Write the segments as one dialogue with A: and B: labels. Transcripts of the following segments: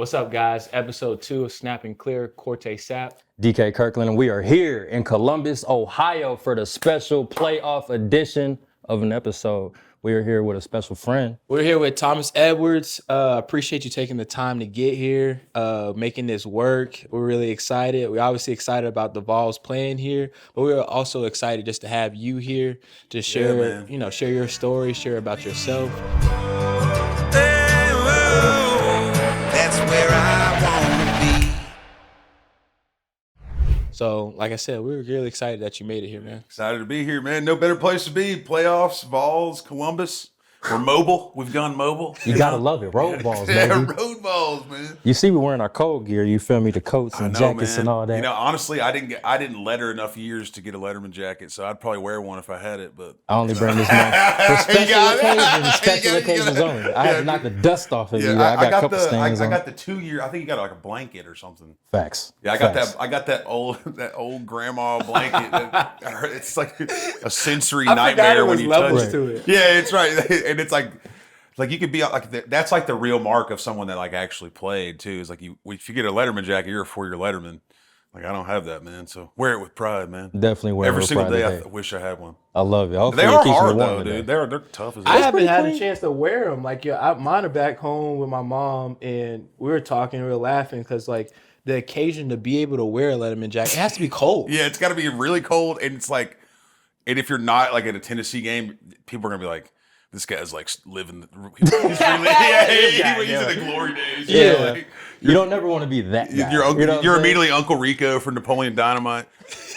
A: What's up, guys? Episode 2 of Snapping Clear, Corte Sap.
B: DK Kirkland, and we are here in Columbus, Ohio for the special playoff edition of an episode. We are here with a special friend.
A: We're here with Thomas Edwards. Appreciate you taking the time to get here, making this work. We're really excited. We're obviously excited about the Vols playing here, but we're also excited just to have you here to share, share your story, share about yourself.
C: That's where I wanna be.
A: So, like I said, we were really excited that you made it here, man.
D: Excited to be here, man. No better place to be. Playoffs, Vols, Columbus. We're mobile. We've gone mobile.
B: You gotta love it. Road balls,
D: Yeah,
B: baby.
D: road balls, man.
B: You see, we're wearing our cold gear. You feel me? The coats and jackets and all that.
D: You know, honestly, I didn't letter enough years to get a Letterman jacket, so I'd probably wear one if I had it. But
B: I only bring this one for special occasions. Special occasions only. I had to knock the dust off of you. I got a couple stains
D: I
B: on.
D: got the 2 year. I think you got like a blanket or something.
B: Facts.
D: Yeah, I got
B: Facts.
D: that. I got that old grandma blanket. It's like a sensory
A: I forgot
D: nightmare
A: it
D: when
A: was
D: you
A: levels
D: touch it.
A: to it.
D: Yeah, it's right, and it's like you could be like that's like the real mark of someone that like actually played too. Is like if you get a Letterman jacket, you're a 4-year Letterman. Like I don't have that, man. So wear it with pride, man.
B: Definitely wear it
D: Every
B: with
D: single
B: pride
D: day.
B: today.
D: I wish I had one.
B: I love it. Hopefully
D: They
B: it
D: are
B: keeps me
D: hard
B: warm
D: though,
B: today.
D: dude. They're tough as
A: I
D: hell.
A: haven't had
B: clean.
A: a chance to wear them. Like, mine are back home with my mom, and we were talking, we were laughing because, like, the occasion to be able to wear a Letterman jacket, it has to be cold.
D: Yeah, it's got to be really cold, and it's like, and if you're not like at a Tennessee game, people are gonna be like, "This guy's like living." He's really, he's in the glory days.
B: Yeah.
D: You know, like,
B: You don't never want to be that guy.
D: You're,
B: You know what
D: you're
B: I'm saying?
D: immediately Uncle Rico from Napoleon Dynamite.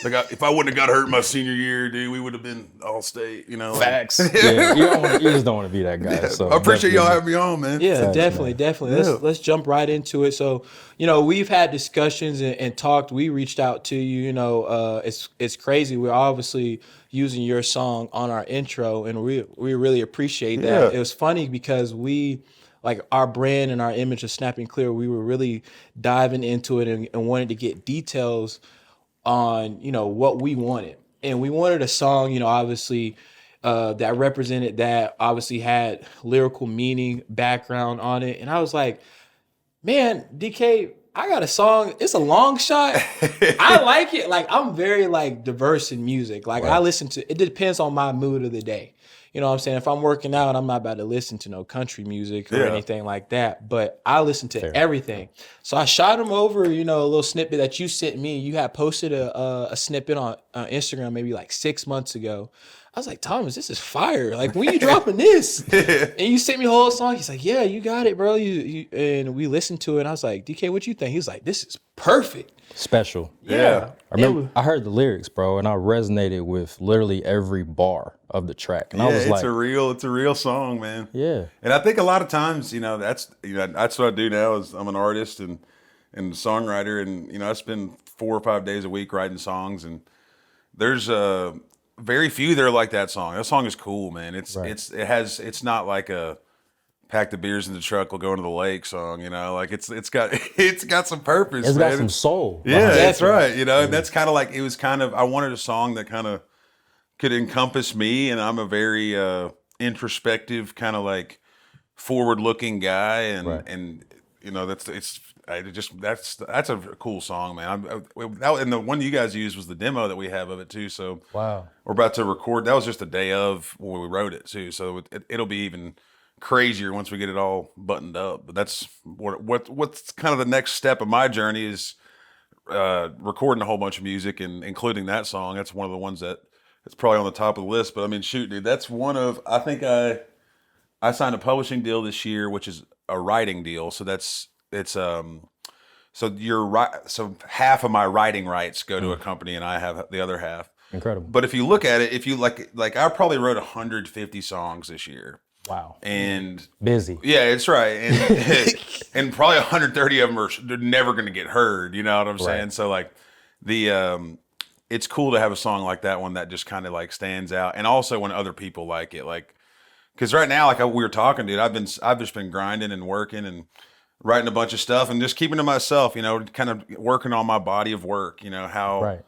D: Like, if I wouldn't have got hurt my senior year, dude, we would have been all state. You know, like-
A: Facts.
B: Yeah, you just don't want to be that guy. So
D: I appreciate y'all
B: definitely.
D: having me on, man.
A: Yeah,
B: Facts,
A: definitely.
D: Yeah.
A: Let's jump right into it. So, we've had discussions and talked. We reached out to you. It's crazy. We're obviously using your song on our intro, and we really appreciate that.
D: Yeah.
A: It was funny because like our brand and our image of Snapping Clear, we were really diving into it and wanted to get details on what we wanted, and we wanted a song obviously that represented that, obviously had lyrical meaning, background on it. And I was like, man, DK, I got a song. It's a long shot. I like it. Like, I'm very like diverse in music. Like, I listen to it, depends on my mood of the day. You know what I'm saying? If I'm working out, I'm not about to listen to no country music or anything like that. But I listen to everything. So I shot him over, a little snippet that you sent me. You had posted a snippet on Instagram maybe like 6 months ago. I was like, Thomas, this is fire. Like, when you dropping this? And you sent me a whole song. He's like, yeah, you got it, bro. And we listened to it. And I was like, DK, what you think? He was like, this is perfect.
B: Special.
D: Yeah.
B: I remember I heard the lyrics, bro, and I resonated with literally every bar of the track. And I was
D: it's
B: like,
D: a real song, man.
B: yeah.
D: And I think a lot of times, that's what I do now. Is I'm an artist and songwriter, and I spend 4 or 5 days a week writing songs, and there's very few that are like that song. That song is cool, man. It's not like a pack the beers in the truck, we'll go into the lake song, like it's got some purpose.
B: It's
D: man.
B: got some soul.
D: Yeah,
B: behind it.
D: that's right. And that's kind of like, I wanted a song that kind of could encompass me, and I'm a very introspective, kind of like forward-looking guy, and that's a cool song, man. And the one you guys used was the demo that we have of it too. So
B: Wow.
D: we're about to record. That was just the day of when we wrote it too. So it'll be even crazier once we get it all buttoned up. But that's what's kind of the next step of my journey is recording a whole bunch of music and including that song. That's one of the ones it's probably on the top of the list. But I mean, shoot, dude, that's one of, I think I signed a publishing deal this year, which is a writing deal. So so half of my writing rights go to a company, and I have the other half.
B: Incredible.
D: But if you look at it, if you like I probably wrote 150 songs this year.
B: Wow.
D: And
B: Busy.
D: yeah, it's right. And and probably 130 of them they're never going to get heard. You know what I'm saying? So like it's cool to have a song like that one that just kind of like stands out. And also when other people like it, like, cause right now, like we were talking, dude, I've just been grinding and working and writing a bunch of stuff and just keeping to myself, kind of working on my body of work, how,
B: Right.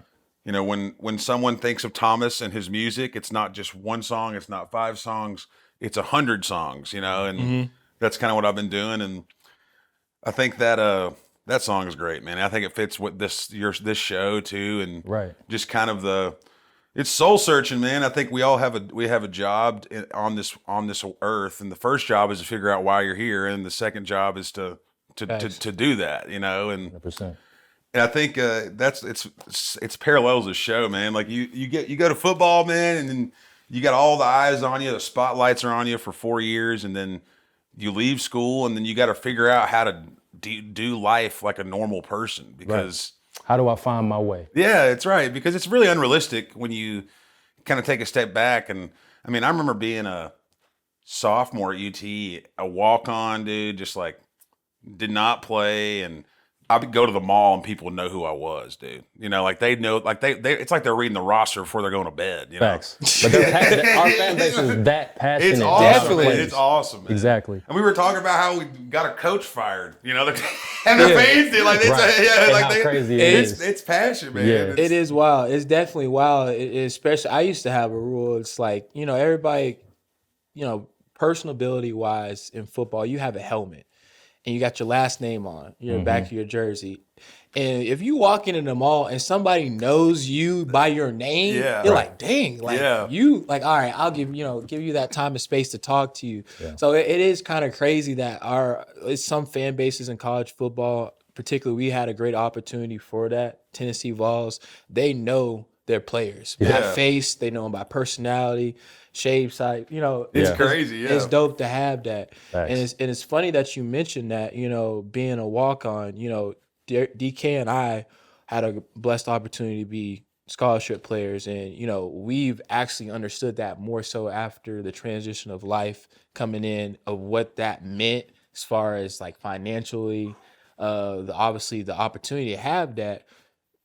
D: when someone thinks of Thomas and his music, it's not just one song, it's not 5 songs, it's 100 songs, and that's kind of what I've been doing. And I think that song is great, man. I think it fits with this show too, and
B: Right.
D: just kind of it's soul searching, man. I think we all have a job on this earth, and the first job is to figure out why you're here, and the second job is to do that, you know. And
B: 100%.
D: I think it's parallels the show, man. Like you go to football, man, and then you got all the eyes on you, the spotlights are on you for 4 years, and then you leave school, and then you got to figure out how to do life like a normal person because.
B: Right. How do I find my way?
D: Yeah, it's right, because it's really unrealistic when you kind of take a step back. And I mean, I remember being a sophomore at UT, a walk-on dude, just like did not play, and I would go to the mall and people would know who I was, dude. You know, like they know, like they it's like they're reading the roster before they're going to bed. You know?
B: Facts. But our fan base is that passionate.
D: It's awesome.
A: Definitely.
D: Man. It's awesome. Man.
B: Exactly.
D: And we were talking about how we got a coach fired. You know, and the fans did like it's
B: Right. And how crazy it is.
D: It's passion, man.
B: Yeah.
A: It is wild. It's definitely wild. Especially, I used to have a rule. It's like, you know, everybody, you know, personal ability wise in football, you have a helmet and you got your last name on your back of your jersey. And if you walk into the mall and somebody knows you by your name, you're like, dang, like you, like, all right, I'll give you that time and space to talk to you.
B: Yeah.
A: So it is kind of crazy that some fan bases in college football, particularly, we had a great opportunity for that. Tennessee Vols, they know their players by face, they know them by personality, shape, size. You know,
D: it's crazy. Yeah,
A: it's dope to have that.
B: Thanks.
A: And it's funny that you mentioned that. You know, being a walk on. You know, DK and I had a blessed opportunity to be scholarship players, and you know, we've actually understood that more so after the transition of life coming in, of what that meant as far as like financially, obviously the opportunity to have that.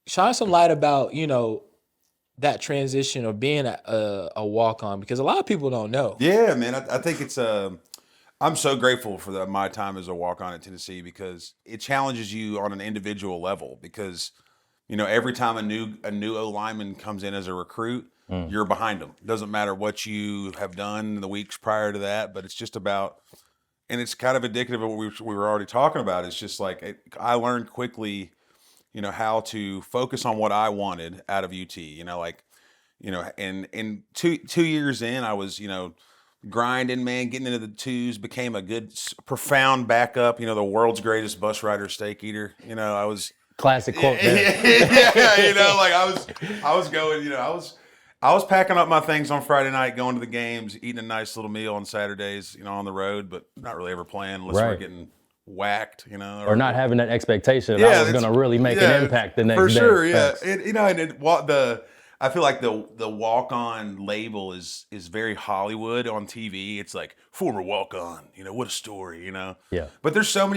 A: Shine some light about, you know, that transition of being a walk on, because a lot of people don't know.
D: Yeah, man. I think it's I'm so grateful for my time as a walk on at Tennessee, because it challenges you on an individual level. Because you know, every time a new O lineman comes in as a recruit, you're behind them. Doesn't matter what you have done in the weeks prior to that, but it's just about, and it's kind of indicative of what we were already talking about. It's just like I learned quickly, you know, how to focus on what I wanted out of UT. You know, like, you know, and 2 years in, I was, you know, grinding, man, getting into the twos, became a good, profound backup. You know, the world's greatest bus rider, steak eater. You know, I was
B: Classic quote.
D: yeah, you know, like I was going, you know, I was packing up my things on Friday night, going to the games, eating a nice little meal on Saturdays, you know, on the road, but not really ever playing unless we're getting whacked, you know,
B: or not having that expectation that I was going to really make an impact the next day.
D: For sure, yeah.
B: Thanks.
D: You know, and I feel like the walk-on label is very Hollywood on TV. It's like former walk-on, you know, what a story, you know.
B: Yeah.
D: But there's so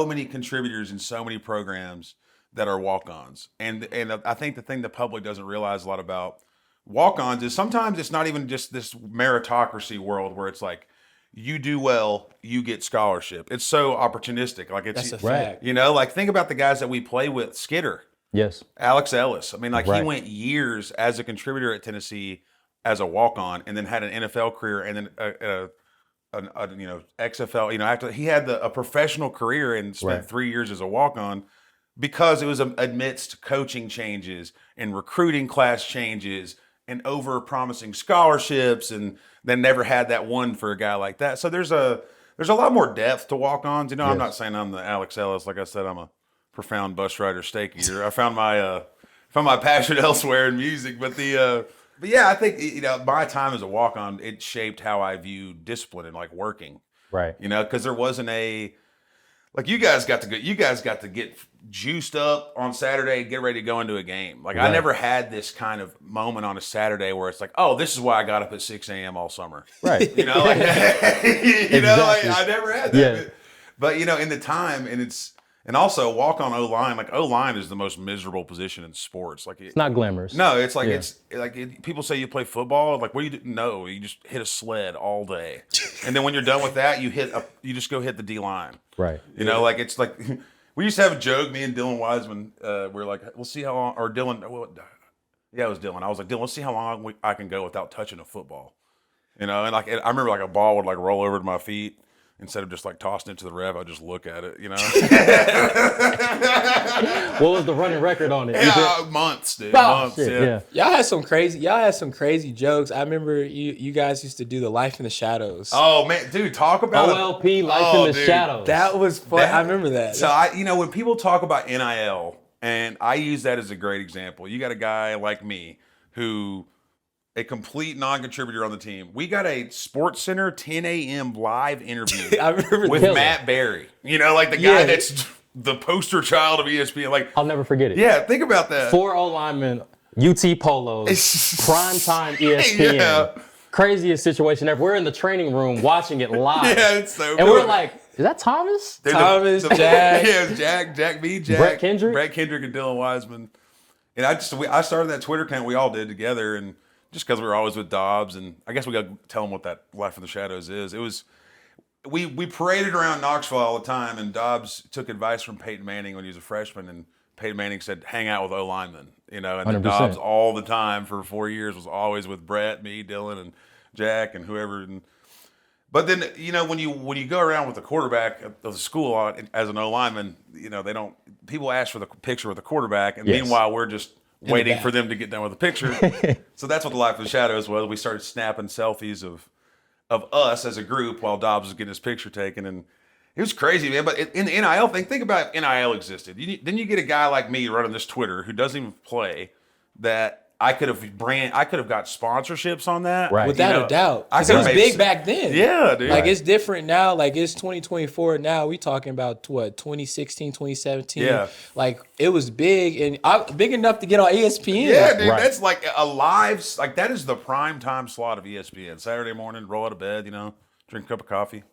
D: many contributors and so many programs that are walk-ons, and I think the thing the public doesn't realize a lot about walk-ons is sometimes it's not even just this meritocracy world where it's like, you do well, you get scholarship. It's so opportunistic. Like it's
A: That's a fact.
D: You know, like think about the guys that we play with. Skidder,
B: Yes.
D: Alex Ellis. I mean, like he
B: Right.
D: went years as a contributor at Tennessee as a walk-on, and then had an NFL career, and then a you know, XFL. You know, after he had a professional career and spent 3 years as a walk-on, because it was amidst coaching changes and recruiting class changes and over promising scholarships, and then never had that one for a guy like that. So there's a lot more depth to walk-ons. You know, I'm not saying I'm the Alex Ellis. Like I said, I'm a profound bus rider, steak eater. I found my passion elsewhere in music, but yeah, I think, you know, my time as a walk-on, it shaped how I view discipline and like working.
B: Right.
D: You know, because there wasn't like you guys got to get juiced up on Saturday and get ready to go into a game. Like I never had this kind of moment on a Saturday where it's like, oh, this is why I got up at 6 a.m. all summer.
B: Right.
D: You know, like, you know, like I never had that.
B: Yeah.
D: But you know, in the time, and also walk on O-line, like O-line is the most miserable position in sports. Like
B: It's not glamorous.
D: No, it's like people say you play football. Like, what do you do? No, you just hit a sled all day, and then when you're done with that, you just go hit the D line.
B: Right.
D: You know, like it's like we used to have a joke. Me and Dylan Wiseman, we're like, we'll see how long. Or Dylan, yeah, it was Dylan. I was like, Dylan, let's see how long I can go without touching a football. You know, and like I remember like a ball would like roll over to my feet. instead of just like tossing it to the ref, I just look at it, you know.
B: What was the running record on it?
D: Yeah, months, dude.
B: Oh,
D: Months.
B: shit,
D: Yeah.
A: Y'all had some crazy jokes. I remember you guys used to do the Life in the Shadows.
D: Oh man, dude, talk about
B: OLP, Life in the
D: dude.
B: Shadows.
A: That was fun. I remember that.
D: So when people talk about NIL, and I use that as a great example. You got a guy like me who a complete non-contributor on the team. We got a Sports Center 10 a.m. live interview
A: I remember
D: with
B: Killer.
D: Matt Berry. You know, like the guy
A: Yeah.
D: that's the poster child of ESPN. Like,
B: I'll never forget it.
D: yeah, think about that.
B: 4 O linemen, UT polos, prime time ESPN.
D: Yeah.
B: Craziest situation ever. We're in the training room watching it live.
D: Yeah, it's so
B: and
D: good.
B: we're like, is that Thomas?
D: They're
A: Thomas, Jack.
D: Yeah, it's Jack B, Jack.
B: Brett Kendrick?
D: Brett Kendrick and Dylan Wiseman. And I started that Twitter account we all did together, and just because we were always with Dobbs, and I guess we got to tell them what that Life in the Shadows is. It was we paraded around Knoxville all the time, and Dobbs took advice from Peyton Manning when he was a freshman, and Peyton Manning said, "Hang out with O linemen," you know, and then
B: 100%.
D: Dobbs all the time for 4 years was always with Brett, me, Dylan, and Jack, and whoever. But then, you know, when you go around with the quarterback of the school as an O lineman, you know, people ask for the picture with the quarterback, and
B: Yes.
D: meanwhile we're just waiting
A: back.
D: for them to get done with the picture. So that's what the Life of the Shadows was. We started snapping selfies of us as a group while Dobbs was getting his picture taken, and it was crazy, man. But in the NIL thing, think about if NIL existed. Then you get a guy like me running this Twitter who doesn't even play, that I could have got sponsorships on that.
B: Right.
A: Without a doubt.
D: I
A: 'Cause it
D: could've
A: was
D: made
A: big back then.
D: Yeah, dude.
A: Like, it's different now. Like, it's 2024 now. We talking about, what, 2016, 2017?
D: Yeah.
A: Like, it was big, and big enough to get on ESPN.
D: Yeah, dude,
B: Right.
D: that's like a live, like that is the prime time slot of ESPN. Saturday morning, roll out of bed, you know, drink a cup of coffee,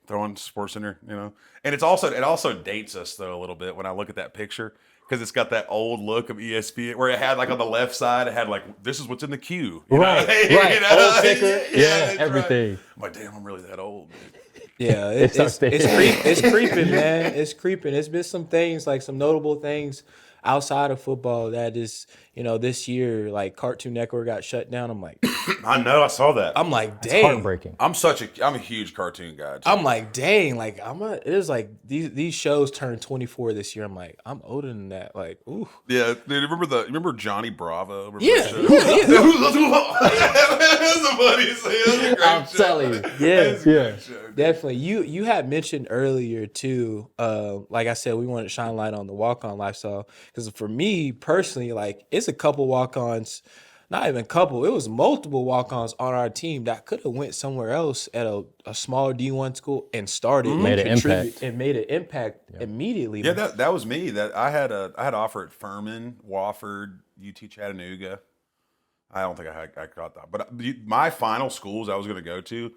D: throw on Sports Center, you know. And it also dates us though a little bit when I look at that picture, because it's got that old look of ESPN where it had like on the left side, it had like, this is what's in the queue. You
B: Right,
D: know?
B: right.
D: You know?
B: Old ticker. Yeah,
D: that's
B: everything.
D: Right. I'm like, damn, I'm really that old, dude.
A: Yeah,
B: It's
A: it's
B: upstairs.
A: it's creeping, man. It's creeping. It's been some things, like some notable things outside of football that is, you know, this year, like Cartoon Network got shut down. I'm like,
D: I know, I saw that.
A: I'm like, dang.
B: Heartbreaking.
D: I'm a huge cartoon guy. Too.
A: I'm like, dang, like it was like these shows turned 24 this year. I'm like, I'm older than that. Like, ooh.
D: Yeah, dude, remember Johnny Bravo? Remember
A: Yeah,
D: that show?
A: yeah.
D: That's the funniest thing. That's a great
B: I'm
D: show.
B: telling you.
A: Yeah,
B: Yeah.
A: definitely. You had mentioned earlier too, like I said, we wanted to shine a light on the walk-on lifestyle. Because for me personally, like, it's a couple walk-ons, not even a couple, it was multiple walk-ons on our team that could have went somewhere else at a smaller D1 school and started and
B: Made an
A: contributed
B: impact.
A: and made an impact immediately.
D: Yeah, that was me. That I had an offer at Furman, Wofford, UT Chattanooga. I don't think I got that, but my final schools I was going to go to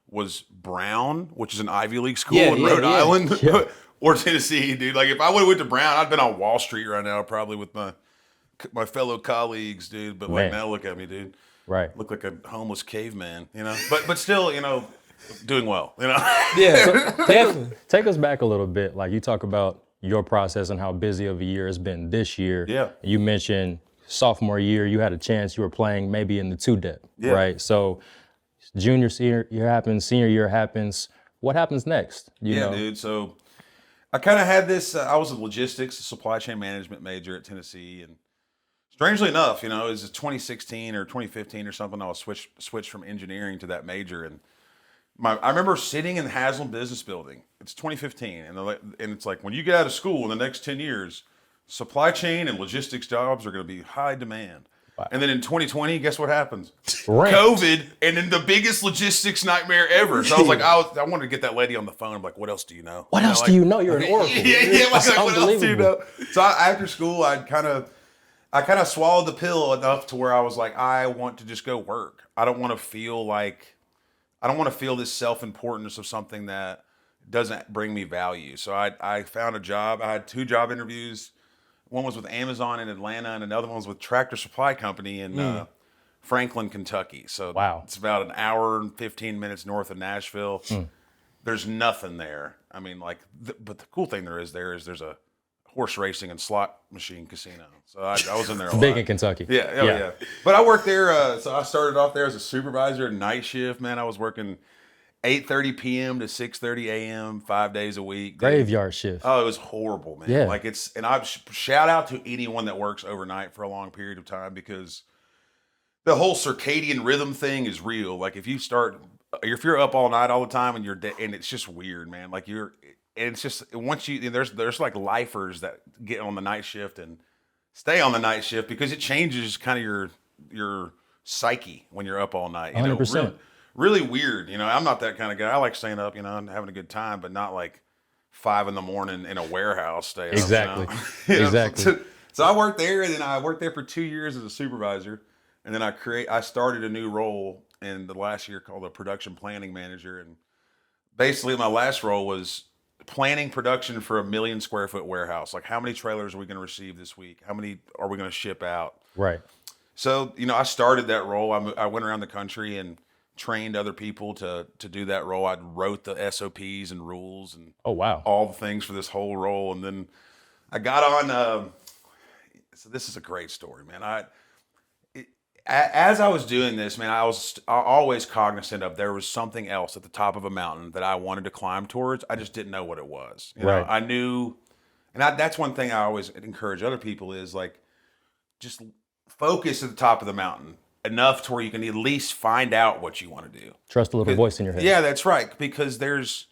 D: was Brown, which is an Ivy League school in Rhode Island, or Tennessee, dude. Like, if I would have went to Brown, I'd been on Wall Street right now, probably with my fellow colleagues, dude. But like,
B: Man.
D: now look at me, dude.
B: Right.
D: Look like a homeless caveman, you know. But still, you know, doing well, you know.
A: Yeah, definitely.
B: Take us back a little bit. Like, you talk about your process and how busy of a year it's been this year.
D: Yeah.
B: You mentioned sophomore year, you had a chance, you were playing maybe in the two depth,
D: Yeah.
B: right? So junior senior year happens, senior year happens. What happens next? You know?
D: Dude. So I kind of had this. I was a logistics, supply chain management major at Tennessee, and strangely enough, you know, it was 2016 or 2015 or something. I was switched from engineering to that major, and I remember sitting in the Haslam Business Building. It's 2015, and it's like, when you get out of school in the next 10 years, supply chain and logistics jobs are going to be high demand.
B: Wow.
D: And then in 2020, guess what happens?
B: Ramped.
D: COVID, and then the biggest logistics nightmare ever. So I was like, I wanted to get that lady on the phone. I'm like, what else do you know?
B: What else do you know? You're an oracle.
D: Yeah,
B: That's
D: like, what else do you know?
B: unbelievable.
D: So after school, I kind of swallowed the pill enough to where I was like, I want to just go work. I don't want to feel this self-importance of something that doesn't bring me value. So I found a job. I had 2 job interviews. One was with Amazon in Atlanta, and another one was with Tractor Supply Company in Franklin, Kentucky. So
B: Wow.
D: it's about an hour and 15 minutes north of Nashville. There's nothing there. I mean, like, but the cool thing there's there's a horse racing and slot machine casino. So I was in there a lot.
B: Big in Kentucky.
D: Yeah. But I worked there. So I started off there as a supervisor, night shift. Man, I was working 8:30 p.m. to 6:30 a.m. 5 days a week. Dude.
B: Graveyard shift.
D: Oh, it was horrible, man.
B: Yeah.
D: Like and I shout out to anyone that works overnight for a long period of time, because the whole circadian rhythm thing is real. Like if you're up all night all the time and and it's just weird, man. Like it's just once there's like lifers that get on the night shift and stay on the night shift because it changes kind of your psyche when you're up all night.
B: 100%.
D: Really weird. I'm not that kind of guy. I like staying up, and having a good time, but not like 5 a.m. in a warehouse stay up.
B: Exactly. Exactly.
D: So I worked there, and then I worked there for 2 years as a supervisor, and then I started a new role in the last year called a production planning manager, and basically my last role was planning production for a 1 million square foot warehouse. Like, how many trailers are we going to receive this week? How many are we going to ship out?
B: Right.
D: So, I started that role. I went around the country and trained other people to do that role. I wrote the SOPs and rules and
B: Oh, wow.
D: all the things for this whole role. And then I got on, so this is a great story, man. As I was doing this, man, I was always cognizant of there was something else at the top of a mountain that I wanted to climb towards. I just didn't know what it was.
B: Right.
D: I knew, and that's one thing I always encourage other people is like, just focus at the top of the mountain enough to where you can at least find out what you want to do.
B: Trust a little voice in your head.
D: Yeah, that's right. Because there's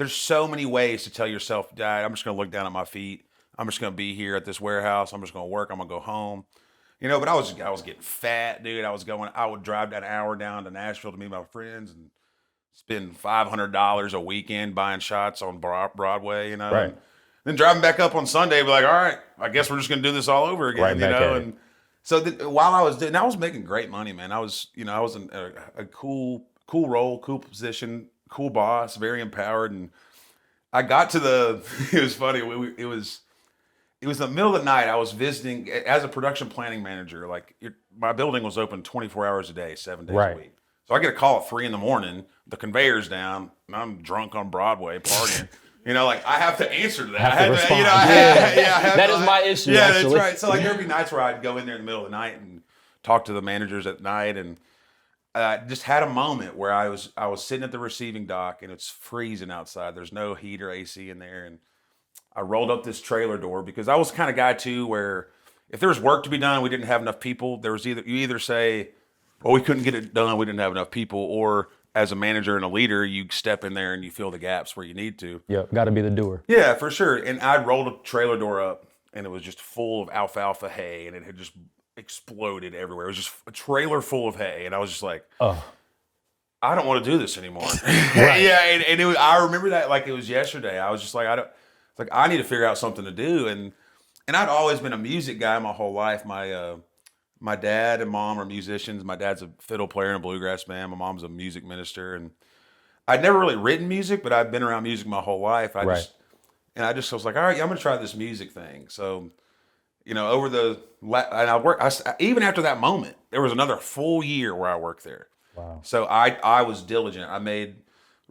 D: so many ways to tell yourself, Dad, I'm just going to look down at my feet. I'm just going to be here at this warehouse. I'm just going to work. I'm going to go home. But I was getting fat, dude. I would drive that hour down to Nashville to meet my friends and spend $500 a weekend buying shots on Broadway,
B: Right.
D: And then driving back up on Sunday, be like, all right, I guess we're just going to do this all over again,
B: Right back at it.
D: And so while I was doing, I was making great money, man. I was in a cool role, cool position, cool boss, very empowered. And I got to it was funny. It was the middle of the night. I was visiting as a production planning manager. Like my building was open 24 hours a day, 7 days
B: Right.
D: a week. So I get a call at 3 a.m. The conveyor's down, and I'm drunk on Broadway partying. Like I have to answer to that.
B: Have to respond.
D: That
B: is my issue,
D: Yeah,
B: actually.
D: that's right. So like there'd be nights where I'd go in there in the middle of the night and talk to the managers at night, and just had a moment where I was sitting at the receiving dock and it's freezing outside. There's no heat or AC in there, and I rolled up this trailer door because I was the kind of guy too where if there was work to be done, we didn't have enough people. There was you either say, well, we couldn't get it done, we didn't have enough people, or as a manager and a leader, you step in there and you fill the gaps where you need to.
B: Yep, got to be the doer.
D: Yeah, for sure. And I rolled a trailer door up, and it was just full of alfalfa hay, and it had just exploded everywhere. It was just a trailer full of hay, and I was just like,
B: Oh,
D: I don't want to do this anymore. Yeah, and I remember that like it was yesterday. I was just like, I need to figure out something to do, and I'd always been a music guy my whole life. My dad and mom are musicians. My dad's a fiddle player in a bluegrass band. My mom's a music minister, and I'd never really written music, but I'd been around music my whole life. I was like, all right, I'm gonna try this music thing. So, and even after that moment, there was another full year where I worked there.
B: wow.
D: So I was diligent. I made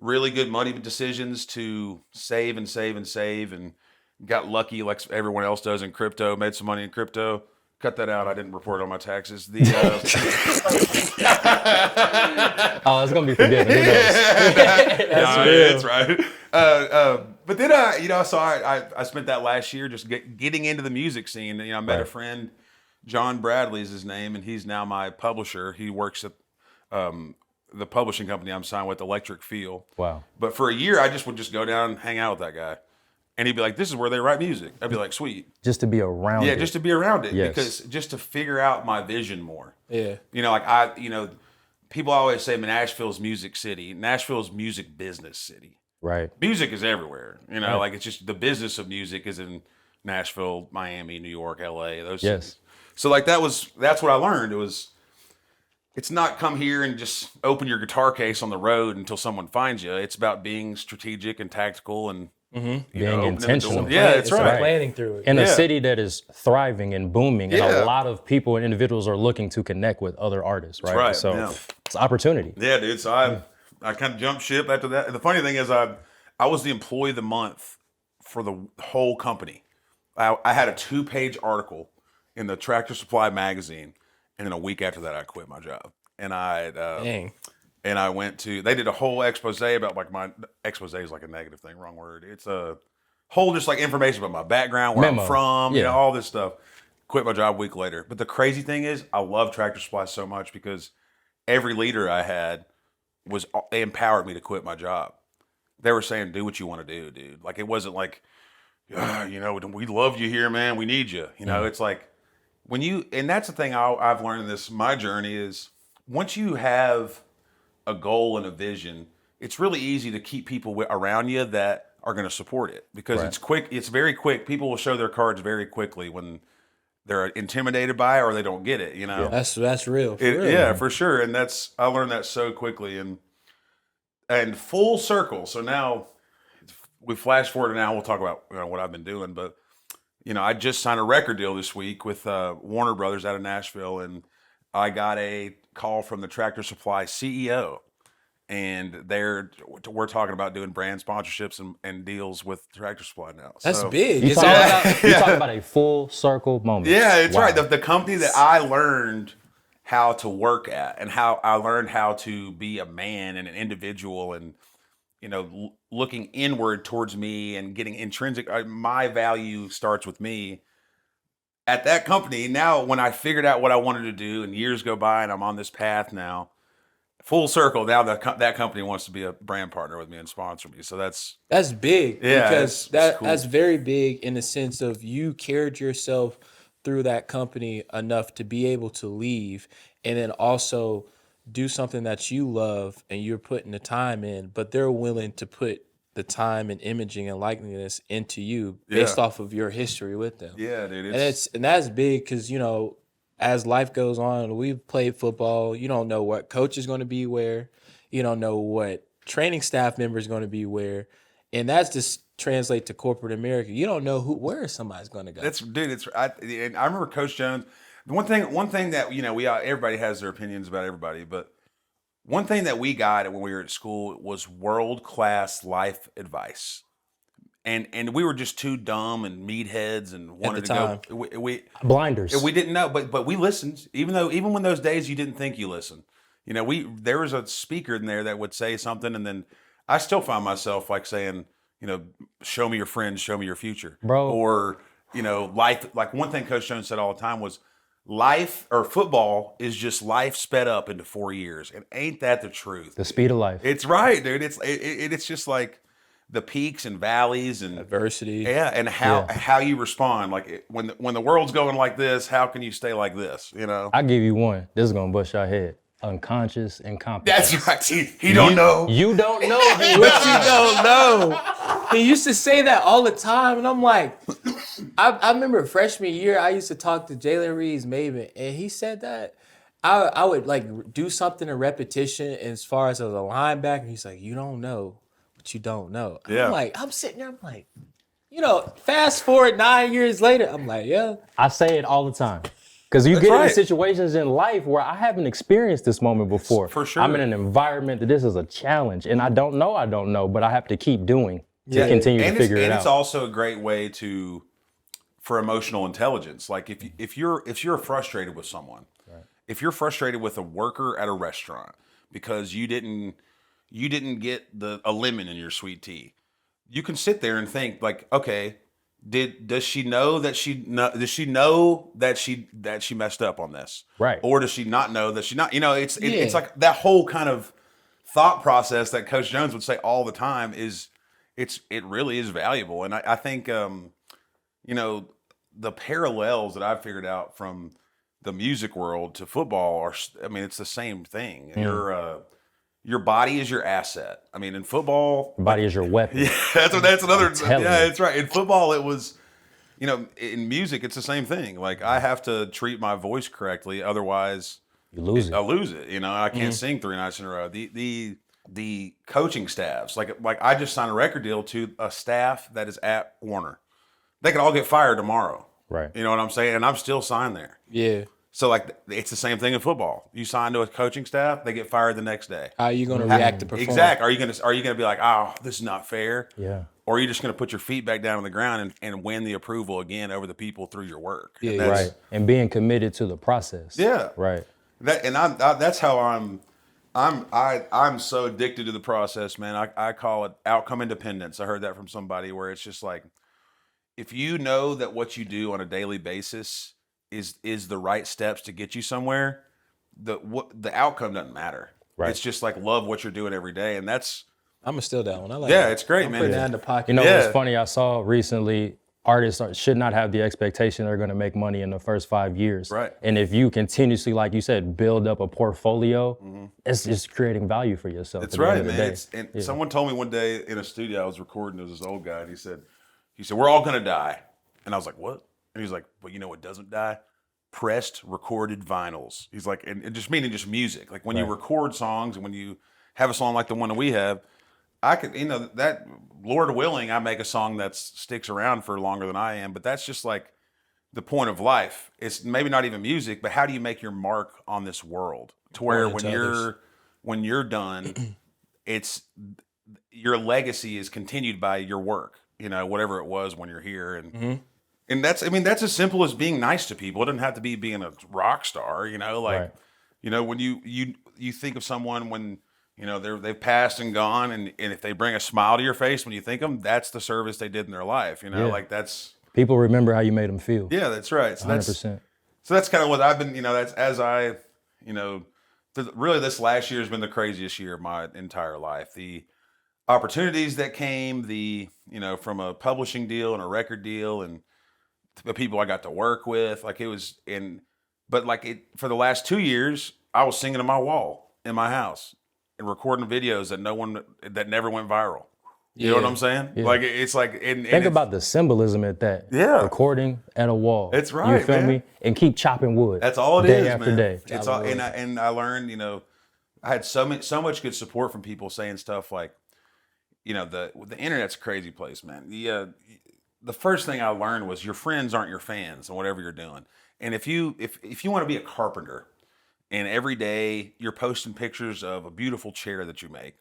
D: really good money decisions to save and save and save, and got lucky like everyone else does in crypto. Made some money in crypto. Cut that out. I didn't report on my taxes.
B: Oh, it's gonna be forgiven. Who knows?
D: That's right. But then I spent that last year just getting into the music scene. I met a friend, John Bradley is his name, and he's now my publisher. He works at the publishing company I'm signed with, Electric Feel.
B: Wow.
D: But for a year, I would just go down and hang out with that guy. And he'd be like, this is where they write music. I'd be like, sweet.
B: Just to be around it.
D: Yeah, just to be around it.
B: Yes.
D: Because just to figure out my vision more.
A: Yeah.
D: People always say Nashville's music city. Nashville's music business city.
B: Right.
D: Music is everywhere.
B: Right.
D: Like it's just the business of music is in Nashville, Miami, New York, LA, those
B: Yes.
D: cities. So like that's what I learned. It's not come here and just open your guitar case on the road until someone finds you. It's about being strategic and tactical and
B: Being
D: opening the
B: intentional.
D: door. Yeah, that's
A: It's
D: right.
A: planning through it.
B: In a
D: Yeah.
B: city that is thriving and booming, and
D: Yeah.
B: a lot of people and individuals are looking to connect with other artists, right?
D: right,
B: So
D: yeah.
B: it's opportunity.
D: Yeah, dude. So I kind of jumped ship after that. The funny thing is I was the employee of the month for the whole company. I had a 2-page article in the Tractor Supply magazine, and then a week after that I quit my job. And
A: Dang.
D: and I went to. They did a whole expose about like my expose is like a negative thing, wrong word. It's a whole just like information about my background, where
B: Memo.
D: I'm from,
B: Yeah.
D: all this stuff. Quit my job a week later. But the crazy thing is, I love Tractor Supply so much because every leader I had they empowered me to quit my job. They were saying, "Do what you want to do, dude." Like it wasn't like, we love you here, man. We need you. It's like and that's the thing I've learned in my journey is once you have a goal and a vision, it's really easy to keep people around you that are going to support it because
B: Right.
D: it's quick. It's very quick. People will show their cards very quickly when they're intimidated by it or they don't get it.
A: That's real. For real.
D: Yeah, for sure. And I learned that so quickly and full circle. So now we flash forward to now. We'll talk about what I've been doing, but I just signed a record deal this week with Warner Brothers out of Nashville, and I got a call from the Tractor Supply CEO, and we're talking about doing brand sponsorships and deals with Tractor Supply now.
A: That's
D: So,
A: big.
B: You talking about a full circle moment.
D: Yeah, it's
B: Wow.
D: right. The company that I learned how to work at and how I learned how to be a man and an individual and looking inward towards me and getting intrinsic. My value starts with me. At that company, now when I figured out what I wanted to do and years go by and I'm on this path now, full circle, now that company wants to be a brand partner with me and sponsor me. So that's
A: big
D: Yeah,
A: because
D: it's cool.
A: that's very big in the sense of you carried yourself through that company enough to be able to leave and then also do something that you love and you're putting the time in, but they're willing to put the time and imaging and likeness into you based off of your history with them.
D: Yeah, dude.
A: And that's big because as life goes on, we've played football. You don't know what coach is going to be where. You don't know what training staff member is going to be where, and that's just translate to corporate America. You don't know where somebody's going to go.
D: And I remember Coach Jones. The one thing that everybody has their opinions about everybody, but one thing that we got when we were at school was world-class life advice. And we were just too dumb and meatheads and wanted to go. We
B: Blinders.
D: we didn't know, but we listened. Even when those days you didn't think you listened. There was a speaker in there that would say something, and then I still find myself like saying, show me your friends, show me your future,
B: Bro.
D: Or life. Like one thing Coach Jones said all the time was, life or football is just life sped up into 4 years, and ain't that the truth?
B: The speed of life.
D: It's right, dude. It's just like the peaks and valleys and
A: Adversity.
D: yeah, and how you respond. Like when the world's going like this, how can you stay like this?
B: I give you one. This is gonna bust your head. Unconscious incompetence.
D: That's right. He don't know.
B: You don't know.
A: But you don't know. He used to say that all the time, and I'm like, I remember freshman year, I used to talk to Jalen Reed's Maven, and he said that I would like do something in repetition as far as a linebacker. He's like, you don't know what you don't know.
D: Yeah.
A: I'm sitting there, I'm like, fast forward 9 years later, I'm like, yeah.
B: I say it all the time. Because you
D: That's
B: get
D: right.
B: in situations in life where I haven't experienced this moment before.
D: For sure.
B: I'm in an environment that this is a challenge, and I don't know, but I have to keep doing to continue to figure it out.
D: And it's also a great way for emotional intelligence. Like if you're frustrated with someone, if you're frustrated with a worker at a restaurant because you didn't get a lemon in your sweet tea, you can sit there and think like, okay, does she know that she messed up on this?
B: Right.
D: Or does she not know that she not? It's like that whole kind of thought process that Coach Jones would say all the time it really is valuable. And I think the parallels that I've figured out from the music world to football it's the same thing. Your body is your asset. I mean, in football,
B: Your body is your weapon.
D: yeah, that's another.
B: telling
D: Yeah,
B: you.
D: that's right. In football, it was, in music, it's the same thing. Like I have to treat my voice correctly, otherwise
B: You lose it.
D: I lose it. I can't sing 3 nights in a row. The coaching staffs, like I just signed a record deal to a staff that is at Warner. They could all get fired tomorrow.
B: Right.
D: You know what I'm saying? And I'm still signed there.
A: Yeah.
D: So like it's the same thing in football. You sign to a coaching staff, they get fired the next day.
A: How are you going to react to perform?
D: Exactly. Are you gonna be like, oh, this is not fair?
B: Yeah.
D: Or are you just gonna put your feet back down on the ground and win the approval again over the people through your work?
A: Yeah,
D: And that's-
B: Right. And being committed to the process.
D: Yeah.
B: Right.
D: That's how I'm I'm so addicted to the process, man. I call it outcome independence. I heard that from somebody where it's just like, if you know that what you do on a daily basis is the right steps to get you somewhere, the outcome doesn't matter.
B: Right.
D: It's just like love what you're doing every day, and that's
A: I'm gonna steal that one. I like
D: yeah,
A: that.
D: it's great,
A: I'm
D: man.
A: putting that in the pocket.
B: You know
D: Yeah.
B: what's funny? I saw recently artists should not have the expectation they're going to make money in the first 5 years.
D: Right.
B: And if you continuously, like you said, build up a portfolio, it's just creating value for yourself.
D: That's
B: at the end
D: right,
B: of the
D: man.
B: day.
D: And someone told me one day in a studio I was recording, there was this old guy, and he said, we're all gonna die. And I was like, what? And he's like, but you know what doesn't die? Pressed recorded vinyls. He's like, and just meaning just music. Like when you record songs and when you have a song like the one that we have, I could, that Lord willing, I make a song that sticks around for longer than I am, but that's just like the point of life. It's maybe not even music, but how do you make your mark on this world to where when you're done, it's your legacy is continued by your work, whatever it was when you're here. And that's as simple as being nice to people. It doesn't have to be being a rock star, when you think of someone when, they've passed and gone, and if they bring a smile to your face when you think them, that's the service they did in their life, like that's.
B: People remember how you made them feel.
D: Yeah, that's right. So
B: 100%.
D: that's kind of what I've been, that's as I, really this last year has been the craziest year of my entire life. The opportunities that came, from a publishing deal and a record deal and the people I got to work with, like it was for the last 2 years, I was singing on my wall in my house and recording videos that never went viral. You know what I'm saying? Yeah. Like it's like
B: think about the symbolism at that.
D: Yeah,
B: recording at a wall.
D: That's right.
B: You feel me? And keep chopping wood.
D: That's all it
B: day
D: is,
B: after
D: man.
B: day.
D: It's all, and I learned. I had so much good support from people saying stuff like, the internet's a crazy place, man. The first thing I learned was your friends aren't your fans and whatever you're doing. And if you want to be a carpenter, and every day you're posting pictures of a beautiful chair that you make,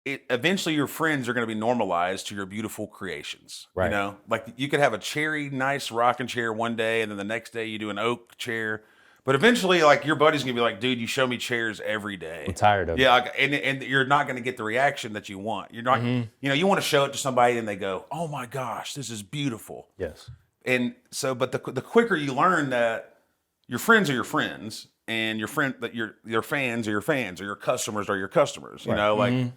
D: eventually your friends are going to be normalized to your beautiful creations.
B: Right.
D: Like you could have a cherry, nice rocking chair one day, and then the next day you do an oak chair. But eventually, like, your buddy's gonna be like, dude, you show me chairs every day.
B: I'm tired of it.
D: Yeah, and you're not gonna get the reaction that you want. You're not, you want to show it to somebody and they go, oh my gosh, this is beautiful.
B: Yes.
D: And so, but the quicker you learn that your friends are your friends, and your fans are your fans, or your customers are your customers. Right.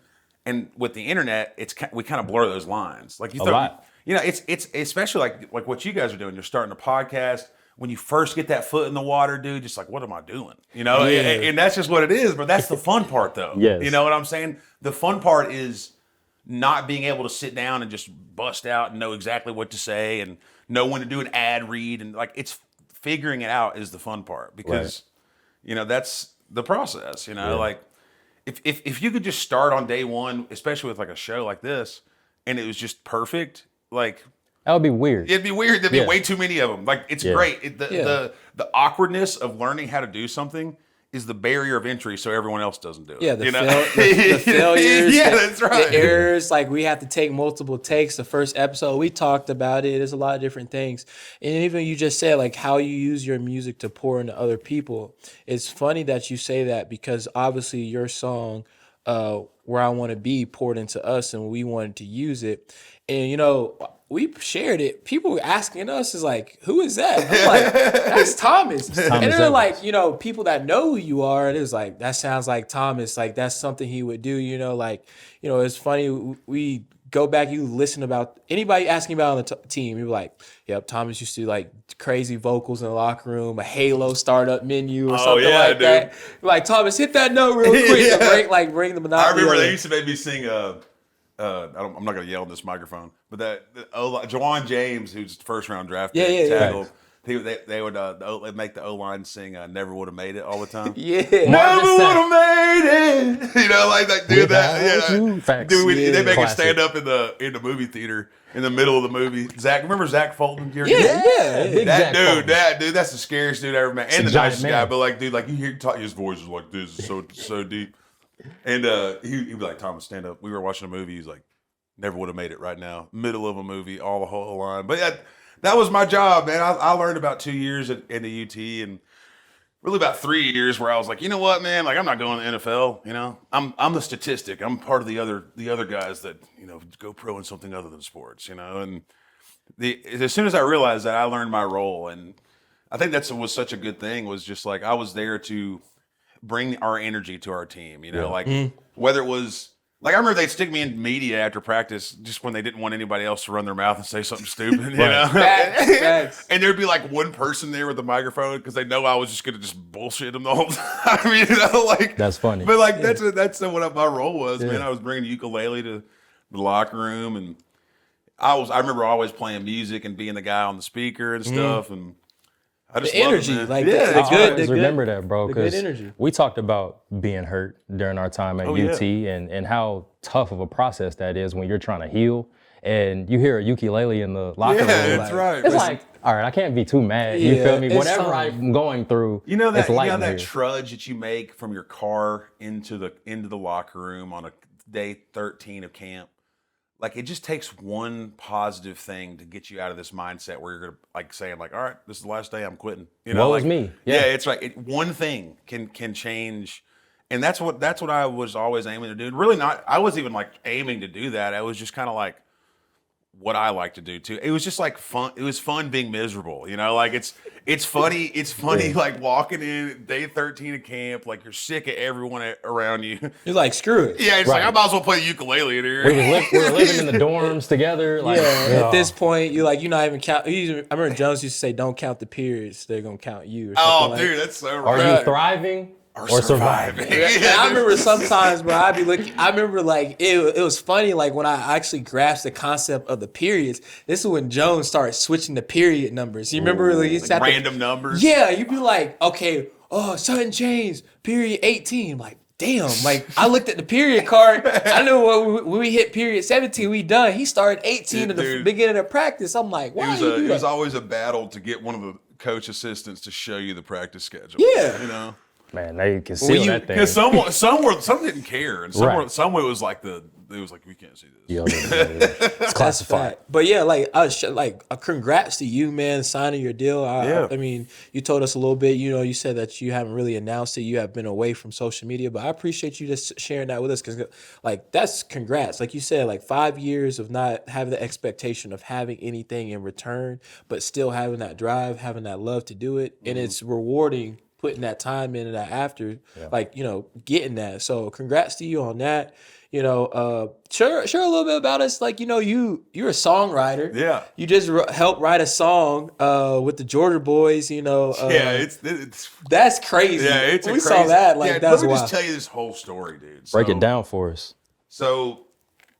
D: And with the internet, we kind of blur those lines. Like it's especially like what you guys are doing. You're starting a podcast. When you first get that foot in the water, dude, just like, what am I doing? And that's just what it is. But that's the fun part, though.
B: Yes.
D: You know what I'm saying? The fun part is not being able to sit down and just bust out and know exactly what to say and know when to do an ad read. And like, it's figuring it out is the fun part because, that's the process, like if you could just start on day one, especially with like a show like this, and it was just perfect, like,
B: that would be weird.
D: It'd be weird. There'd be way too many of them. Like, it's great. The awkwardness of learning how to do something is the barrier of entry, so everyone else doesn't do it.
A: Yeah, the failures.
D: Yeah, that's right.
A: The errors, like we have to take multiple takes. The first episode, we talked about it. There's a lot of different things. And even you just said, like, how you use your music to pour into other people. It's funny that you say that because obviously your song, Where I Want to Be, poured into us and we wanted to use it. And, we shared it. People were asking us, is like, who is that? I'm like, that's Thomas. And they're like, people that know who you are, and it was like, that sounds like Thomas. Like, that's something he would do, it's funny. We go back, you listen about anybody asking about on the team. You're like, yep, Thomas used to do like crazy vocals in the locker room, a Halo startup menu or something like that. Like, Thomas, hit that note real quick to bring the monotony.
D: I remember they used to make me sing, I'm not going to yell in this microphone, but Jawan James, who's first round draft pick, tackle, they would make the O-line sing "Never Would Have Made It" all the time. Never would have made it. Do that. They make it stand up in the movie theater in the middle of the movie. Remember Zach Fulton? That dude, that's the scariest dude I ever met, and the nicest guy. But like, dude, like you hear his voice is like this, is so deep. And he'd be like, Thomas, stand up. We were watching a movie. He's like, never would have made it right now. Middle of a movie, all the whole line. But that was my job, man. I learned about 2 years at the UT, and really about 3 years where I was like, you know what, man, like I'm not going to the NFL. You know, I'm the statistic. I'm part of the other guys that go pro in something other than sports. You know, and as soon as I realized that, I learned my role, and I think was such a good thing. Was just like I was there to bring our energy to our team. You know, like whether it was like I remember they'd stick me in media after practice just when they didn't want anybody else to run their mouth and say something stupid. You know,
A: Facts.
D: and there'd be like one person there with a microphone because they know I was just gonna just bullshit them the whole time. You know, like
B: That's funny.
D: But like that's what my role was, man. I was bringing the ukulele to the locker room, and I remember always playing music and being the guy on the speaker and stuff, and I just
A: The
D: loved
A: energy,
D: it, man.
A: like
D: yeah,
A: the
B: I
A: good,
B: always remember that, bro,
A: the good
B: because
A: energy.
B: we talked about being hurt during our time at UT and how tough of a process that is when you're trying to heal and you hear a ukulele in the locker room.
D: that's right.
B: It's like, all right, I can't be too mad. You feel me?
A: it's
B: Whatever
A: tough.
B: I'm going through,
D: You know that
B: it's light in
D: that
B: here.
D: trudge that you make from your car into the locker room on a day 13 of camp. Like it just takes one positive thing to get you out of this mindset where you're gonna like saying like, all right, this is the last day, I'm quitting. You know,
B: Woe
D: like
B: is me.
D: Yeah,
B: Yeah.
D: it's right. One thing can change, and that's what I was always aiming to do. Really, not. I wasn't even like aiming to do that. I was just kind of like what I like to do too. It was just like fun. It was fun being miserable, you know. Like it's funny. It's funny like walking in day 13 of camp, like you're sick of everyone around you.
A: You're like, screw it.
D: Yeah, it's like
B: Right.
D: I might as well play the ukulele in here.
B: We were living in the dorms together. Like,
A: At this point, you're like, you're not even count. I remember Jones used to say, "Don't count the periods; they're gonna count you." Or
D: Oh,
A: something like
D: dude, that's so
B: are
D: right.
B: you thriving or surviving?
A: And I remember sometimes, bro, I'd be looking. I remember like it was funny, like when I actually grasped the concept of the periods. This is when Jones started switching the period numbers. You remember like, he
D: Like random numbers.
A: Yeah, you'd be like, okay, oh, Sutton James, period 18. I'm like, damn, like I looked at the period card. I knew when we hit period 17, we done. He started 18 at the
D: Dude.
A: beginning of practice. I'm like, why you do
D: It was
A: that?
D: always a battle to get one of the coach assistants to show you the practice schedule.
A: Yeah.
D: You know?
B: Man, they can seal that thing.
D: Because some didn't care, and some
B: Right.
D: it was like we can't see this.
B: Yo, it's classified.
A: But yeah, like congrats to you, man, signing your deal. I mean, you told us a little bit. You know, you said that you haven't really announced it. You have been away from social media, but I appreciate you just sharing that with us because, like, that's congrats. Like you said, like 5 years of not having the expectation of having anything in return, but still having that drive, having that love to do it, and it's rewarding. Putting that time in and that after, like, you know, getting that. So congrats to you on that. You know, share a little bit about us. Like, you know, you're a songwriter.
D: Yeah.
A: You just helped write a song with the Georgia Boys. You know.
D: Yeah, it's
A: that's crazy.
D: yeah, it's a
A: we
D: crazy,
A: saw that. Like
D: yeah,
A: that's
D: let me
A: wild.
D: just tell you this whole story, dude.
B: Break
D: So-
B: it down for us.
D: So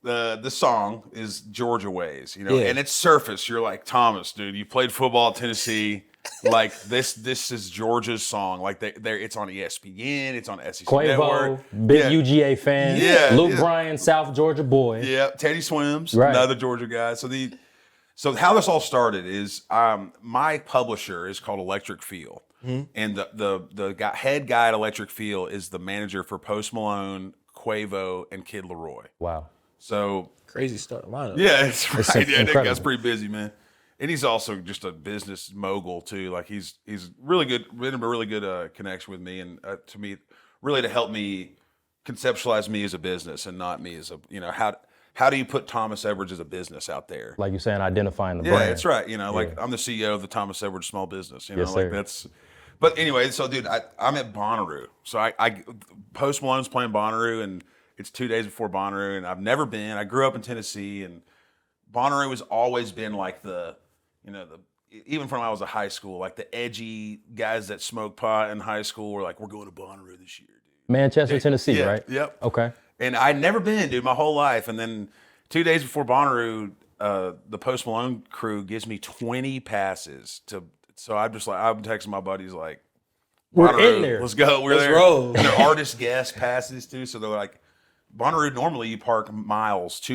D: the song is Georgia Ways, you know,
A: Yeah.
D: and it's surface. You're like, Thomas, dude, you played football at Tennessee. Like this is Georgia's song. Like it's on ESPN, it's on SEC
B: Quavo,
D: Network.
B: big
D: Yeah.
B: UGA fan.
D: Yeah,
B: Luke
D: yeah.
B: Bryan, South Georgia boy.
D: Yeah, Teddy Swims,
B: Right.
D: another Georgia guy. So how this all started is my publisher is called Electric Feel, and the head guy at Electric Feel is the manager for Post Malone, Quavo, and Kid Leroy.
B: Wow.
D: So
A: Crazy start lineup.
D: yeah, it's right. Yeah, that
B: incredible.
D: guy's pretty busy, man. And he's also just a business mogul too. Like he's really good, been a really good connection with me, and to me, really to help me conceptualize me as a business and not me as a how do you put Thomas Edwards as a business out there?
B: Like you're saying, identifying the
D: Yeah,
B: brand.
D: that's right. You know, like I'm the CEO of the Thomas Edwards Small Business. You know,
B: Yes,
D: like
B: sir.
D: that's. But anyway, so dude, I'm at Bonnaroo. So I Post Malone's playing Bonnaroo, and it's 2 days before Bonnaroo, and I've never been. I grew up in Tennessee, and Bonnaroo has always been like even from when I was in high school, like the edgy guys that smoke pot in high school were like, we're going to Bonnaroo this year, dude.
B: Manchester, Tennessee,
D: Yeah,
B: right?
D: Yep.
B: Okay.
D: And I'd never been, dude, my whole life. And then 2 days before Bonnaroo, the Post Malone crew gives me 20 passes to. So I'm texting my buddies like,
B: We're
D: Bonnaroo,
B: in there.
D: let's go. We're
A: Let's
D: there.
A: roll.
D: And they're artist guest passes too. So they're like, Bonnaroo, normally you park 2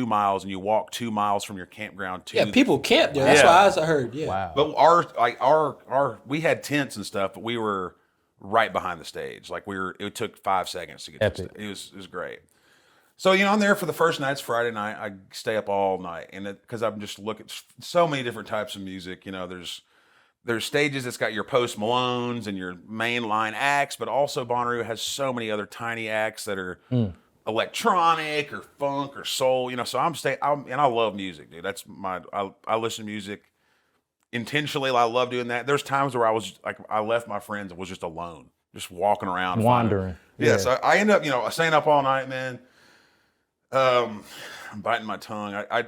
D: miles, and you walk 2 miles from your campground to.
A: Yeah, people camp there. That's
D: Yeah.
A: what I heard. Yeah.
B: Wow.
D: But our we had tents and stuff, but we were right behind the stage. Like it took 5 seconds to get to the
B: Epic.
D: stage. It was great. So, you know, I'm there for the first night. It's Friday night. I stay up all night, and because I'm just looking so many different types of music. You know, there's there's stages that's got your Post Malones and your mainline acts, but also Bonnaroo has so many other tiny acts that are electronic or funk or soul. So and I love music, dude. That's I listen to music intentionally. I love doing that. There's times where I left my friends and was just alone, just walking around,
B: Wandering.
D: Yeah. So I end up, staying up all night, man. I'm biting my tongue. I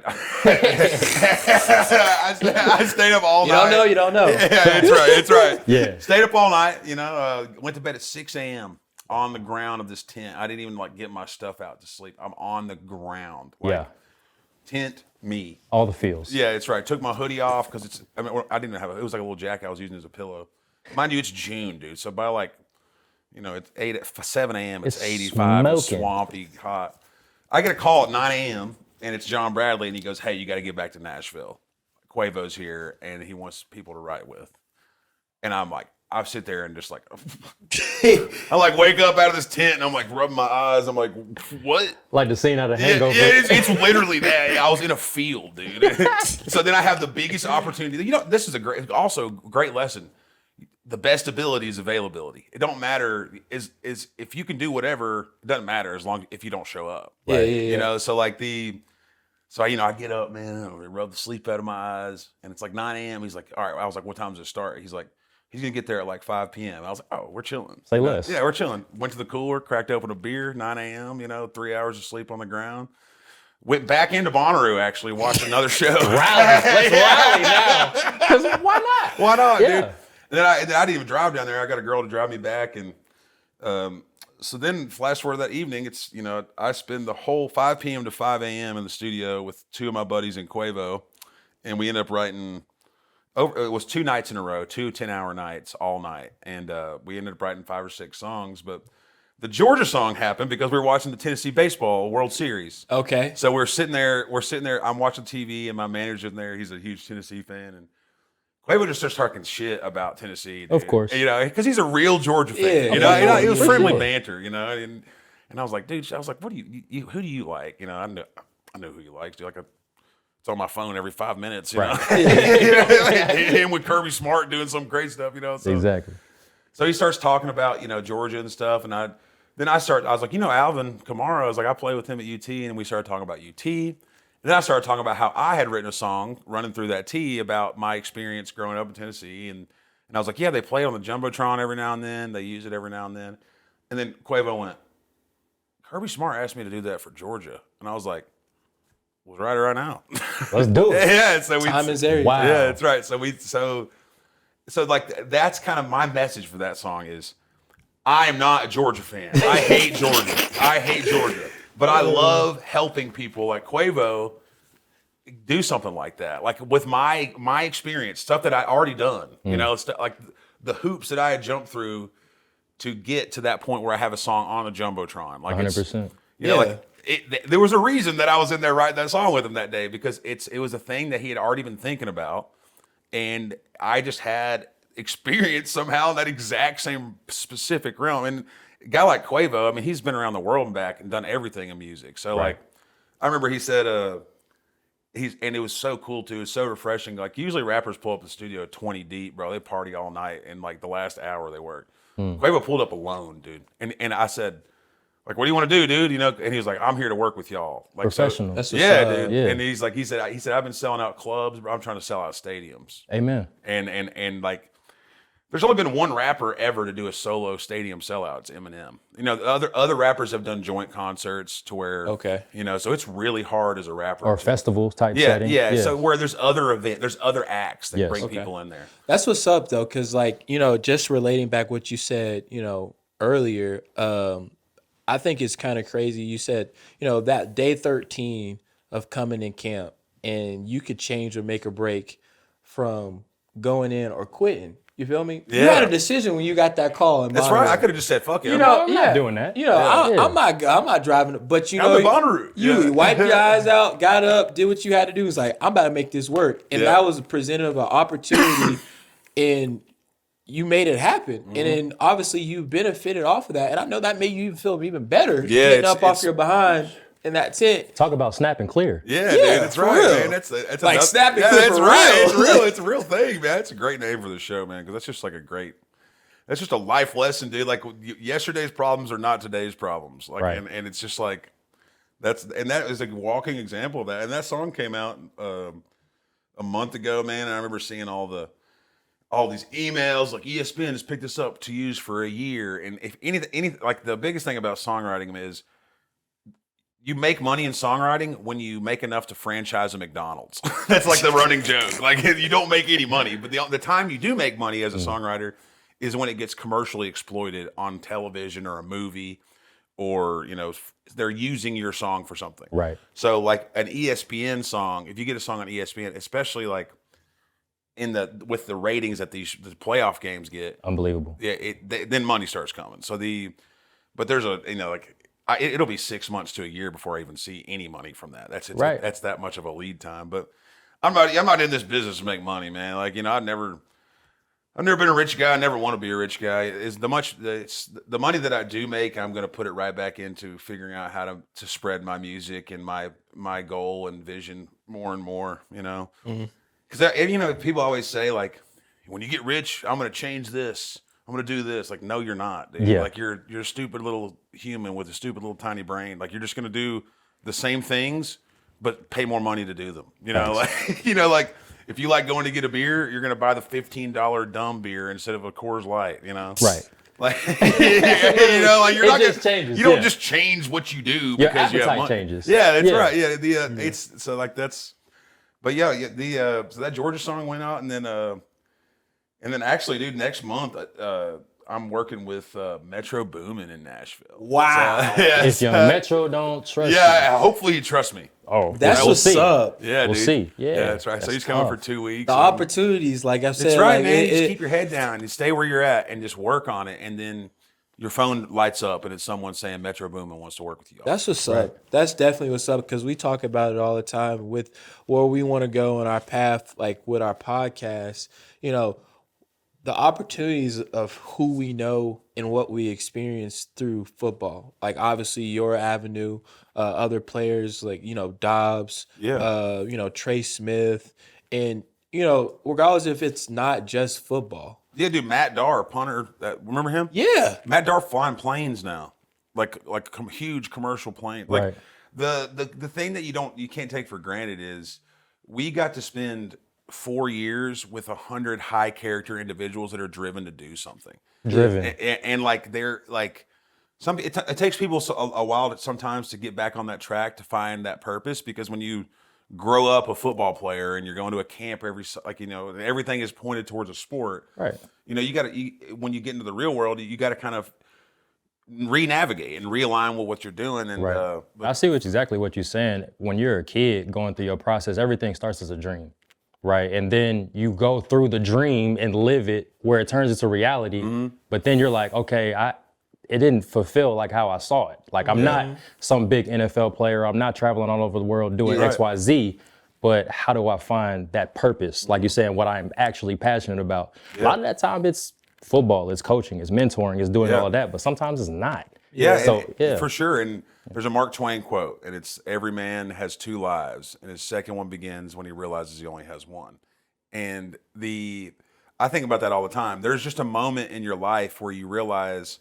D: stayed up all night.
A: You don't know.
D: Yeah, it's right.
B: Yeah.
D: Stayed up all night, went to bed at 6 a.m. on the ground of this tent. I didn't even get my stuff out to sleep. I'm on the ground. Tent me.
B: All the feels.
D: Yeah, it's right. Took my hoodie off because I didn't even have it was like a little jacket I was using as a pillow. Mind you, it's June, dude. So by it's 7 a.m. It's 85. It's swampy, hot. I get a call at 9 a.m. and it's John Bradley, and he goes, "Hey, you got to get back to Nashville. Quavo's here, and he wants people to write with." And I'm like, I sit there and just I wake up out of this tent and I'm rubbing my eyes. I'm like, what?
B: Like the scene out of Hangover.
D: Yeah, it's literally that. I was in a field, dude. So then I have the biggest opportunity. This is also great lesson. The best ability is availability. It don't matter is if you can do whatever, it doesn't matter if you don't show up.
A: Right? Yeah.
D: So I get up, man, I rub the sleep out of my eyes, and it's 9 a.m. He's like, all right. I was like, what time does it start? He's like, he's gonna get there at 5 p.m. I was like, oh, we're chilling.
B: Say less.
D: Yeah, we're chilling. Went to the cooler, cracked open a beer, 9 a.m., 3 hours of sleep on the ground. Went back into Bonnaroo, actually, watched another show.
B: Let's rally now. Because why not?
D: Why not,
B: Yeah.
D: dude? And then I didn't even drive down there. I got a girl to drive me back, and so then flash forward that evening. It's I spend the whole 5 p.m. to 5 a.m. in the studio with two of my buddies in Quavo, and we end up writing. It was 2 nights in a row, 2 10-hour nights all night, and we ended up writing 5 or 6 songs. But the Georgia song happened because we were watching the Tennessee Baseball World Series.
A: Okay.
D: So we're sitting there. I'm watching TV, and my manager's in there. He's a huge Tennessee fan, and Quavo just starts talking shit about Tennessee, dude.
B: Of course.
D: Because he's a real Georgia fan.
A: Yeah.
D: It was
B: For
D: friendly
B: sure.
D: banter, and I was like, dude, what do you who do you like? I know who you like, dude. It's on my phone every 5 minutes,
B: Right.
D: Him with Kirby Smart doing some great stuff, So,
B: Exactly.
D: So he starts talking about, Georgia and stuff, and I was like, Alvin Kamara, I was like, I played with him at UT, and we started talking about UT. And then I started talking about how I had written a song running through that T about my experience growing up in Tennessee. And I was like, yeah, they play on the Jumbotron every now and then. They use it every now and then. And then Quavo went, Kirby Smart asked me to do that for Georgia. And I was like, well, write it right now.
B: Let's do it.
D: Yeah. So
A: Time is everything.
B: Wow.
D: Yeah, that's right. So that's kind of my message for that song is I am not a Georgia fan. I hate Georgia. But I love helping people like Quavo do something like that. With my experience, stuff that I already done, the hoops that I had jumped through to get to that point where I have a song on a Jumbotron.
B: 100%.
D: There was a reason that I was in there writing that song with him that day because it was a thing that he had already been thinking about. And I just had experience somehow in that exact same specific realm. And a guy like Quavo, he's been around the world and back and done everything in music. So
B: Right.
D: I remember he said, and it was so cool too. It was so refreshing. Usually rappers pull up the studio at 20 deep, bro. They party all night, and the last hour they work. Quavo pulled up alone, dude. And I said, what do you want to do, dude? And he was like, I'm here to work with y'all.
B: Professional.
A: That's what's
D: Yeah,
A: up.
D: dude.
B: Yeah.
D: And he said, I've been selling out clubs, but I'm trying to sell out stadiums.
B: Amen.
D: And there's only been one rapper ever to do a solo stadium sellout. It's Eminem. Other rappers have done joint concerts to where, so it's really hard as a rapper.
B: Or festival type
D: Yeah,
B: setting.
D: yeah. So where there's other acts that
B: Yes.
D: bring
A: Okay.
D: people in there.
A: That's what's up though, because just relating back what you said, earlier, I think it's kind of crazy. You said, that day 13 of coming in camp, and you could change or make a break from going in or quitting. You feel me? You
D: Yeah.
A: had a decision when you got that call. In
D: That's
A: Bonnaroo.
D: right. I could have just said, fuck it.
B: I'm not doing that.
A: I'm not driving. But
D: I'm in Bonnaroo.
A: You
D: Yeah.
A: wiped your eyes out, got up, did what you had to do. It's like, I'm about to make this work. And
D: Yeah.
A: that was presented of an opportunity, and you made it happen. And then obviously you benefited off of that. And I know that made you feel even better.
D: Yeah,
A: Getting up off your behind and that's it.
B: Talk about snapping clear.
D: Yeah,
A: Yeah,
D: dude, that's
A: for
D: right,
A: real.
D: man. That's
A: Like
D: another-
A: snapping
D: yeah,
A: clip
D: that's
A: for
D: real.
A: real.
D: It's real. It's a real thing, man. It's a great name for the show, man, because that's just like a great. That's just a life lesson, dude. Like yesterday's problems are not today's problems. Like,
B: Right.
D: and it's just like that is a walking example of that. And that song came out a month ago, man. And I remember seeing all these emails like ESPN has picked this up to use for a year. And if anything, like the biggest thing about songwriting is you make money in songwriting when you make enough to franchise a McDonald's. That's like the running joke. Like you don't make any money, but the time you do make money as a songwriter is when it gets commercially exploited on television or a movie, or they're using your song for something.
B: Right.
D: So like an ESPN song, if you get a song on ESPN, especially like with the ratings that the playoff games get,
B: Unbelievable.
D: yeah, then money starts coming. But there's it'll be 6 months to a year before I even see any money from that.
B: Right.
D: That's that much of a lead time. But I'm not in this business to make money, man. Like I've never been a rich guy. I never want to be a rich guy. It's the money that I do make, I'm going to put it right back into figuring out how to spread my music and my goal and vision more and more. Because people always say like, when you get rich, I'm going to change this. I'm going to do this. Like, no, you're not, dude.
B: Yeah.
D: Like you're a stupid little human with a stupid little tiny brain. Like you're just going to do the same things, but pay more money to do them. Like if you like going to get a beer, you're going to buy the $15 dumb beer instead of a Coors Light,
B: Right.
D: Like, like you're not
B: just
D: gonna,
B: changes,
D: you don't
B: yeah.
D: just change what you do
B: Your
D: because you have
B: appetite
D: money.
B: changes.
D: Yeah, that's
B: Yeah.
D: right. Yeah, it's so like that's, but so that Georgia song went out, and then actually, dude, next month I'm working with Metro Boomin in Nashville.
A: Wow.
B: If your Metro don't trust you.
D: Yeah, hopefully he trusts me.
B: Oh,
A: That's
B: we'll
A: what's
B: see.
A: up.
D: Yeah,
B: We'll
D: dude.
B: see. Yeah,
D: that's right. So he's coming
B: tough.
D: for 2 weeks.
A: The
D: and-
A: opportunities, like I said,
D: That's right,
A: like,
D: man. You just keep your head down and stay where you're at and just work on it, and then your phone lights up and it's someone saying Metro Boomin wants to work with you.
A: That's what's up. That's definitely what's up, because we talk about it all the time with where we want to go in our path, like with our podcast. The opportunities of who we know and what we experience through football. Like obviously your avenue, other players like Dobbs, Trey Smith, and regardless if it's not just football.
D: Yeah, dude, Matt Darr, punter. Remember him?
A: Yeah.
D: Matt Darr flying planes now, like huge commercial plane. Like
B: Right.
D: the thing that you can't take for granted is we got to spend 4 years with 100 high character individuals that are driven to do something.
B: Driven.
D: And like they're like it takes people a while sometimes to get back on that track to find that purpose, because when you grow up a football player and you're going to a camp everything is pointed towards a sport.
B: Right.
D: You got to when you get into the real world, you got to kind of re-navigate and realign with what you're doing. And
B: Right. I see exactly what you're saying. When you're a kid going through your process, everything starts as a dream, right? And then you go through the dream and live it where it turns into reality.
D: Mm-hmm.
B: But then you're like, okay, it didn't fulfill like how I saw it. Like I'm not some big NFL player. I'm not traveling all over the world doing X, Y, Z. But how do I find that purpose? Like you're saying, what I'm actually passionate about. A lot of that time it's football, it's coaching, it's mentoring, it's doing all of that. But sometimes it's not.
D: Yeah,
B: So
D: for sure. And there's a Mark Twain quote, and it's every man has two lives, and his second one begins when he realizes he only has one. And I think about that all the time. There's just a moment in your life where you realize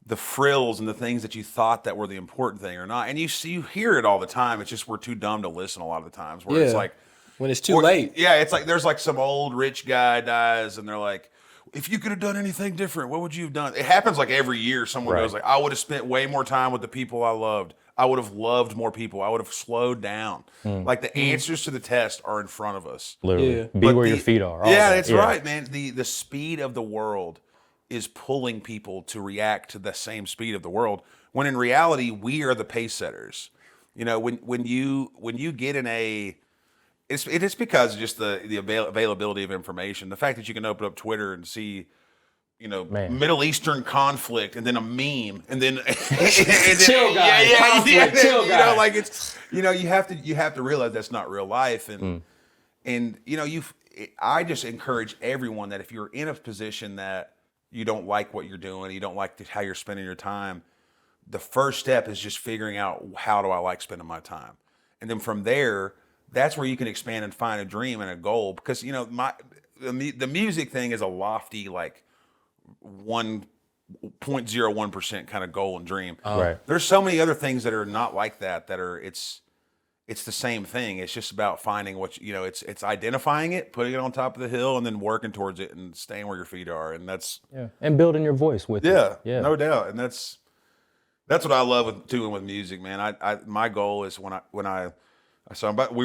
D: the frills and the things that you thought that were the important thing or not. And you hear it all the time. It's just we're too dumb to listen a lot of the times. Where it's like
A: when it's too late.
D: Yeah, it's like there's like some old rich guy dies, and they're like, if you could have done anything different, what would you have done? It happens like every year. Someone goes like, I would have spent way more time with the people I loved. I would have loved more people. I would have slowed down. Like the answers to the test are in front of us.
B: literally,
A: Yeah.
B: be where your feet are.
D: Yeah, that's right, man. The speed of the world is pulling people to react to the same speed of the world, when in reality we are the pace setters. When you get in it's because of just the availability of information. The fact that you can open up Twitter and see Middle Eastern conflict, and then a meme, and then
B: Chill guy, conflict, chill guy.
D: like it's you have to realize that's not real life, and I just encourage everyone that if you're in a position that you don't like what you're doing, you don't like how you're spending your time, the first step is just figuring out how do I like spending my time, and then from there, that's where you can expand and find a dream and a goal. Because the music thing is a lofty 1.01% kind of goal and dream.
B: Right.
D: There's so many other things that are not like that. It's the same thing. It's just about finding it's identifying it, putting it on top of the hill, and then working towards it and staying where your feet are. And that's
B: and building your voice with it.
D: Yeah, no doubt. And that's what I love doing with music, man. My goal is we're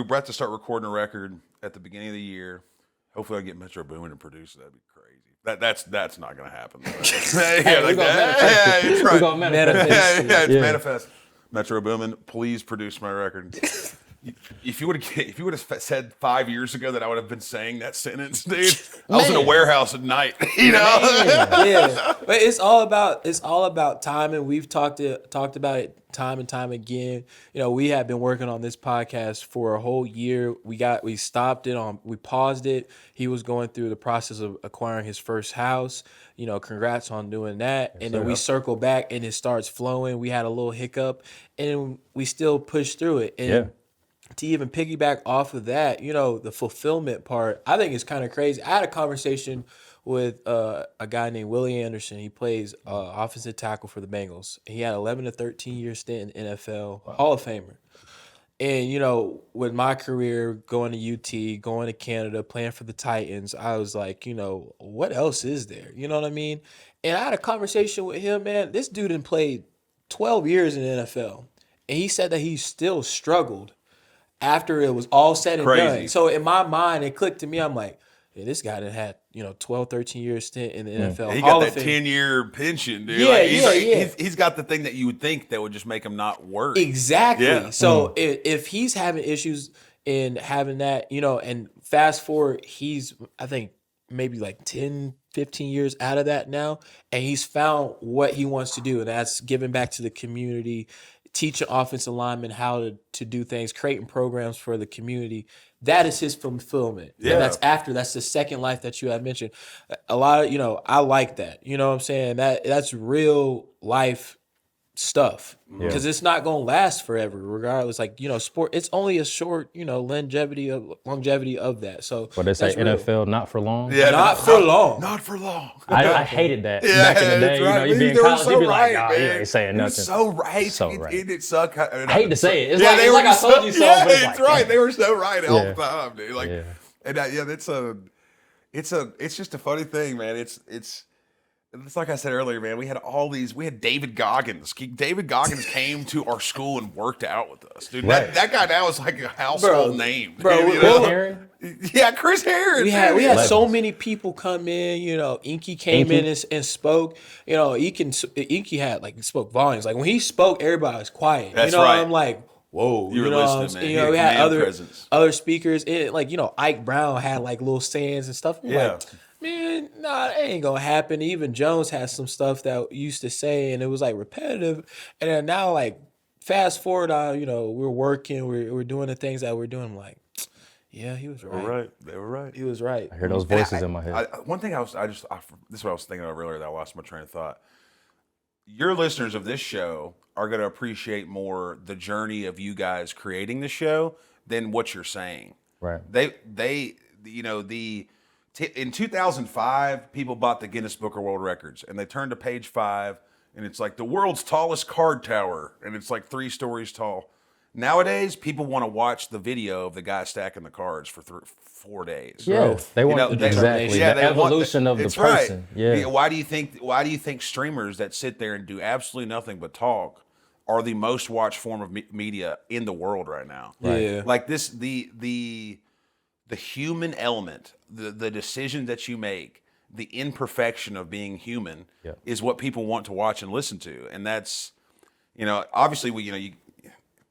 D: about to start recording a record at the beginning of the year. Hopefully I get Metro Boomin to produce it. That'd be crazy. That's not gonna happen. It's manifest. Metro Boomin, please produce my record. If you would have said 5 years ago that I would have been saying that sentence, dude, I was in a warehouse at night.
A: Yeah, but it's all about timing. We've talked about it time and time again. We have been working on this podcast for a whole year. We paused it. He was going through the process of acquiring his first house. Congrats on doing that. And then we circle back and it starts flowing. We had a little hiccup and we still pushed through it. And to even piggyback off of that, the fulfillment part, I think is kind of crazy. I had a conversation with a guy named Willie Anderson. He plays offensive tackle for the Bengals. He had 11 to 13 year stint in NFL, Hall of Famer. And, with my career, going to UT, going to Canada, playing for the Titans, I was like, what else is there? You know what I mean? And I had a conversation with him, man. This dude had played 12 years in the NFL. And he said that he still struggled after it was all said and done. So in my mind, it clicked to me. I'm like, yeah, this guy that had 12, 13 year stint in the NFL.
D: He got that 10-year pension, dude. He's got the thing that you would think that would just make him not work.
A: Exactly.
D: Yeah.
A: So if he's having issues in having that, and fast forward, he's, I think, maybe 10, 15 years out of that now, and he's found what he wants to do, and that's giving back to the community, teaching offensive linemen how to do things, creating programs for the community. That is his fulfillment.
D: Yeah.
A: And that's the second life that you had mentioned. A lot of, I like that. You know what I'm saying? That's real life stuff. Because it's not going to last forever, regardless. Sport, it's only a short, longevity of that. So
B: But they say
A: real.
B: NFL not for long.
D: Yeah,
A: Not for long.
D: Not for long.
B: I hated that back in the day.
D: Right.
B: You be in
D: They were
B: college,
D: so
B: you be like,
D: right,
B: oh, you
D: man.
B: ain't saying
D: It
B: nothing.
D: was so right.
B: So right.
D: It sucked.
B: I hate to say it. It's
D: they
B: like
D: were
B: I told you so.
D: Yeah,
B: but it's
D: it's
B: like,
D: right. They were so right all
B: Yeah.
D: the time, dude. It's just a funny thing, man. It's like I said earlier, man. We had David Goggins. David Goggins came to our school and worked out with us, dude.
B: Right.
D: That guy now is like a household name,
A: bro.
D: dude, you know?
B: Aaron?
D: Yeah, Chris Herron.
A: We had
B: Legends.
A: so many people come in. Inky came in and spoke. Inky had spoke volumes. When he spoke, everybody was quiet.
D: That's right.
A: I'm like, whoa.
D: You were listening, man.
A: We had
D: Presence.
A: other speakers. And Ike Brown had little sayings and stuff. I'm
D: Yeah.
A: like, man, nah, that ain't gonna happen. Even Jones has some stuff that used to say, and it was repetitive. And then now, fast forward, we're working, we're doing the things that we're doing. I'm like, yeah, he was right.
D: They were right.
A: He was right.
B: I hear those voices in my head.
D: One thing this is what I was thinking of earlier that I lost my train of thought. Your listeners of this show are going to appreciate more the journey of you guys creating the show than what you're saying.
B: Right.
D: In 2005, people bought the Guinness Book of World Records, and they turned to page 5, and it's the world's tallest card tower, and it's 3 stories tall. Nowadays, people want to watch the video of the guy stacking the cards for 4 days.
B: Yeah, they want exactly the evolution of the person.
D: Right.
B: Yeah.
D: Why do you think streamers that sit there and do absolutely nothing but talk are the most watched form of media in the world right now?
A: Yeah.
D: The human element, the decision that you make, the imperfection of being human is what people want to watch and listen to. And that's, obviously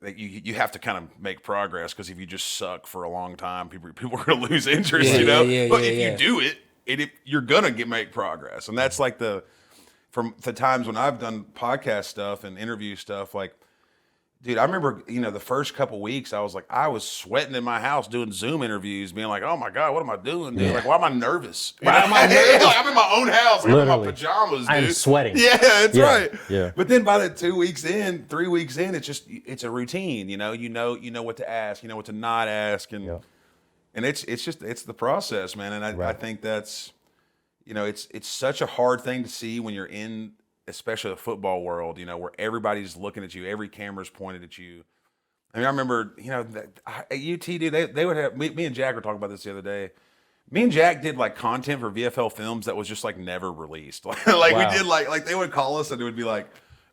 D: you have to kind of make progress, because if you just suck for a long time, people are going to lose interest, But if you do it, you're going to make progress. And that's from the times when I've done podcast stuff and interview stuff, Dude, I remember, the first couple weeks, I was sweating in my house doing Zoom interviews, being like, "Oh my God, what am I doing, dude? Like, why am I nervous? Why am I nervous? Like, I'm in my own house, I'm in my pajamas, dude.
B: I'm sweating.
D: Yeah, that's right.
B: Yeah.
D: But then by the 3 weeks in, it's a routine. You know what to ask, you know what to not ask, and it's the process, man. And I think that's, it's such a hard thing to see when you're in, especially the football world, where everybody's looking at you, every camera's pointed at you. I mean, I remember, at UT, dude, they would have, me and Jack were talking about this the other day. Me and Jack did like content for VFL Films that was just like never released. We did like they would call us and it would be like,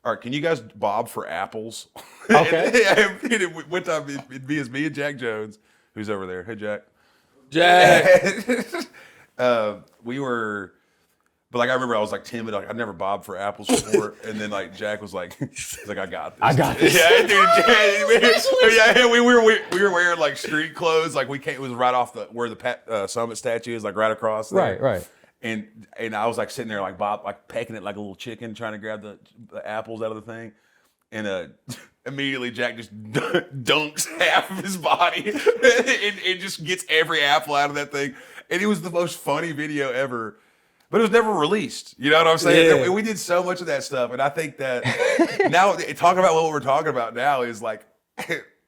D: all right, can you guys bob for apples?
B: Okay.
D: and one time it'd be me and Jack Jones, who's over there. Hey, Jack. We were, but like I remember I was like timid, like I'd never bobbed for apples before, and then like Jack was like, he's like, I got this. Yeah, dude. We were wearing like street clothes, like it was right off where the Summit statue is, like right across there.
B: Right.
D: And I was like sitting there like pecking it like a little chicken, trying to grab the apples out of the thing, and immediately Jack just dunks half of his body and just gets every apple out of that thing, and it was the most funny video ever. But it was never released. You know what I'm saying? Yeah. We did so much of that stuff. And I think that now, talking about what we're talking about now is like,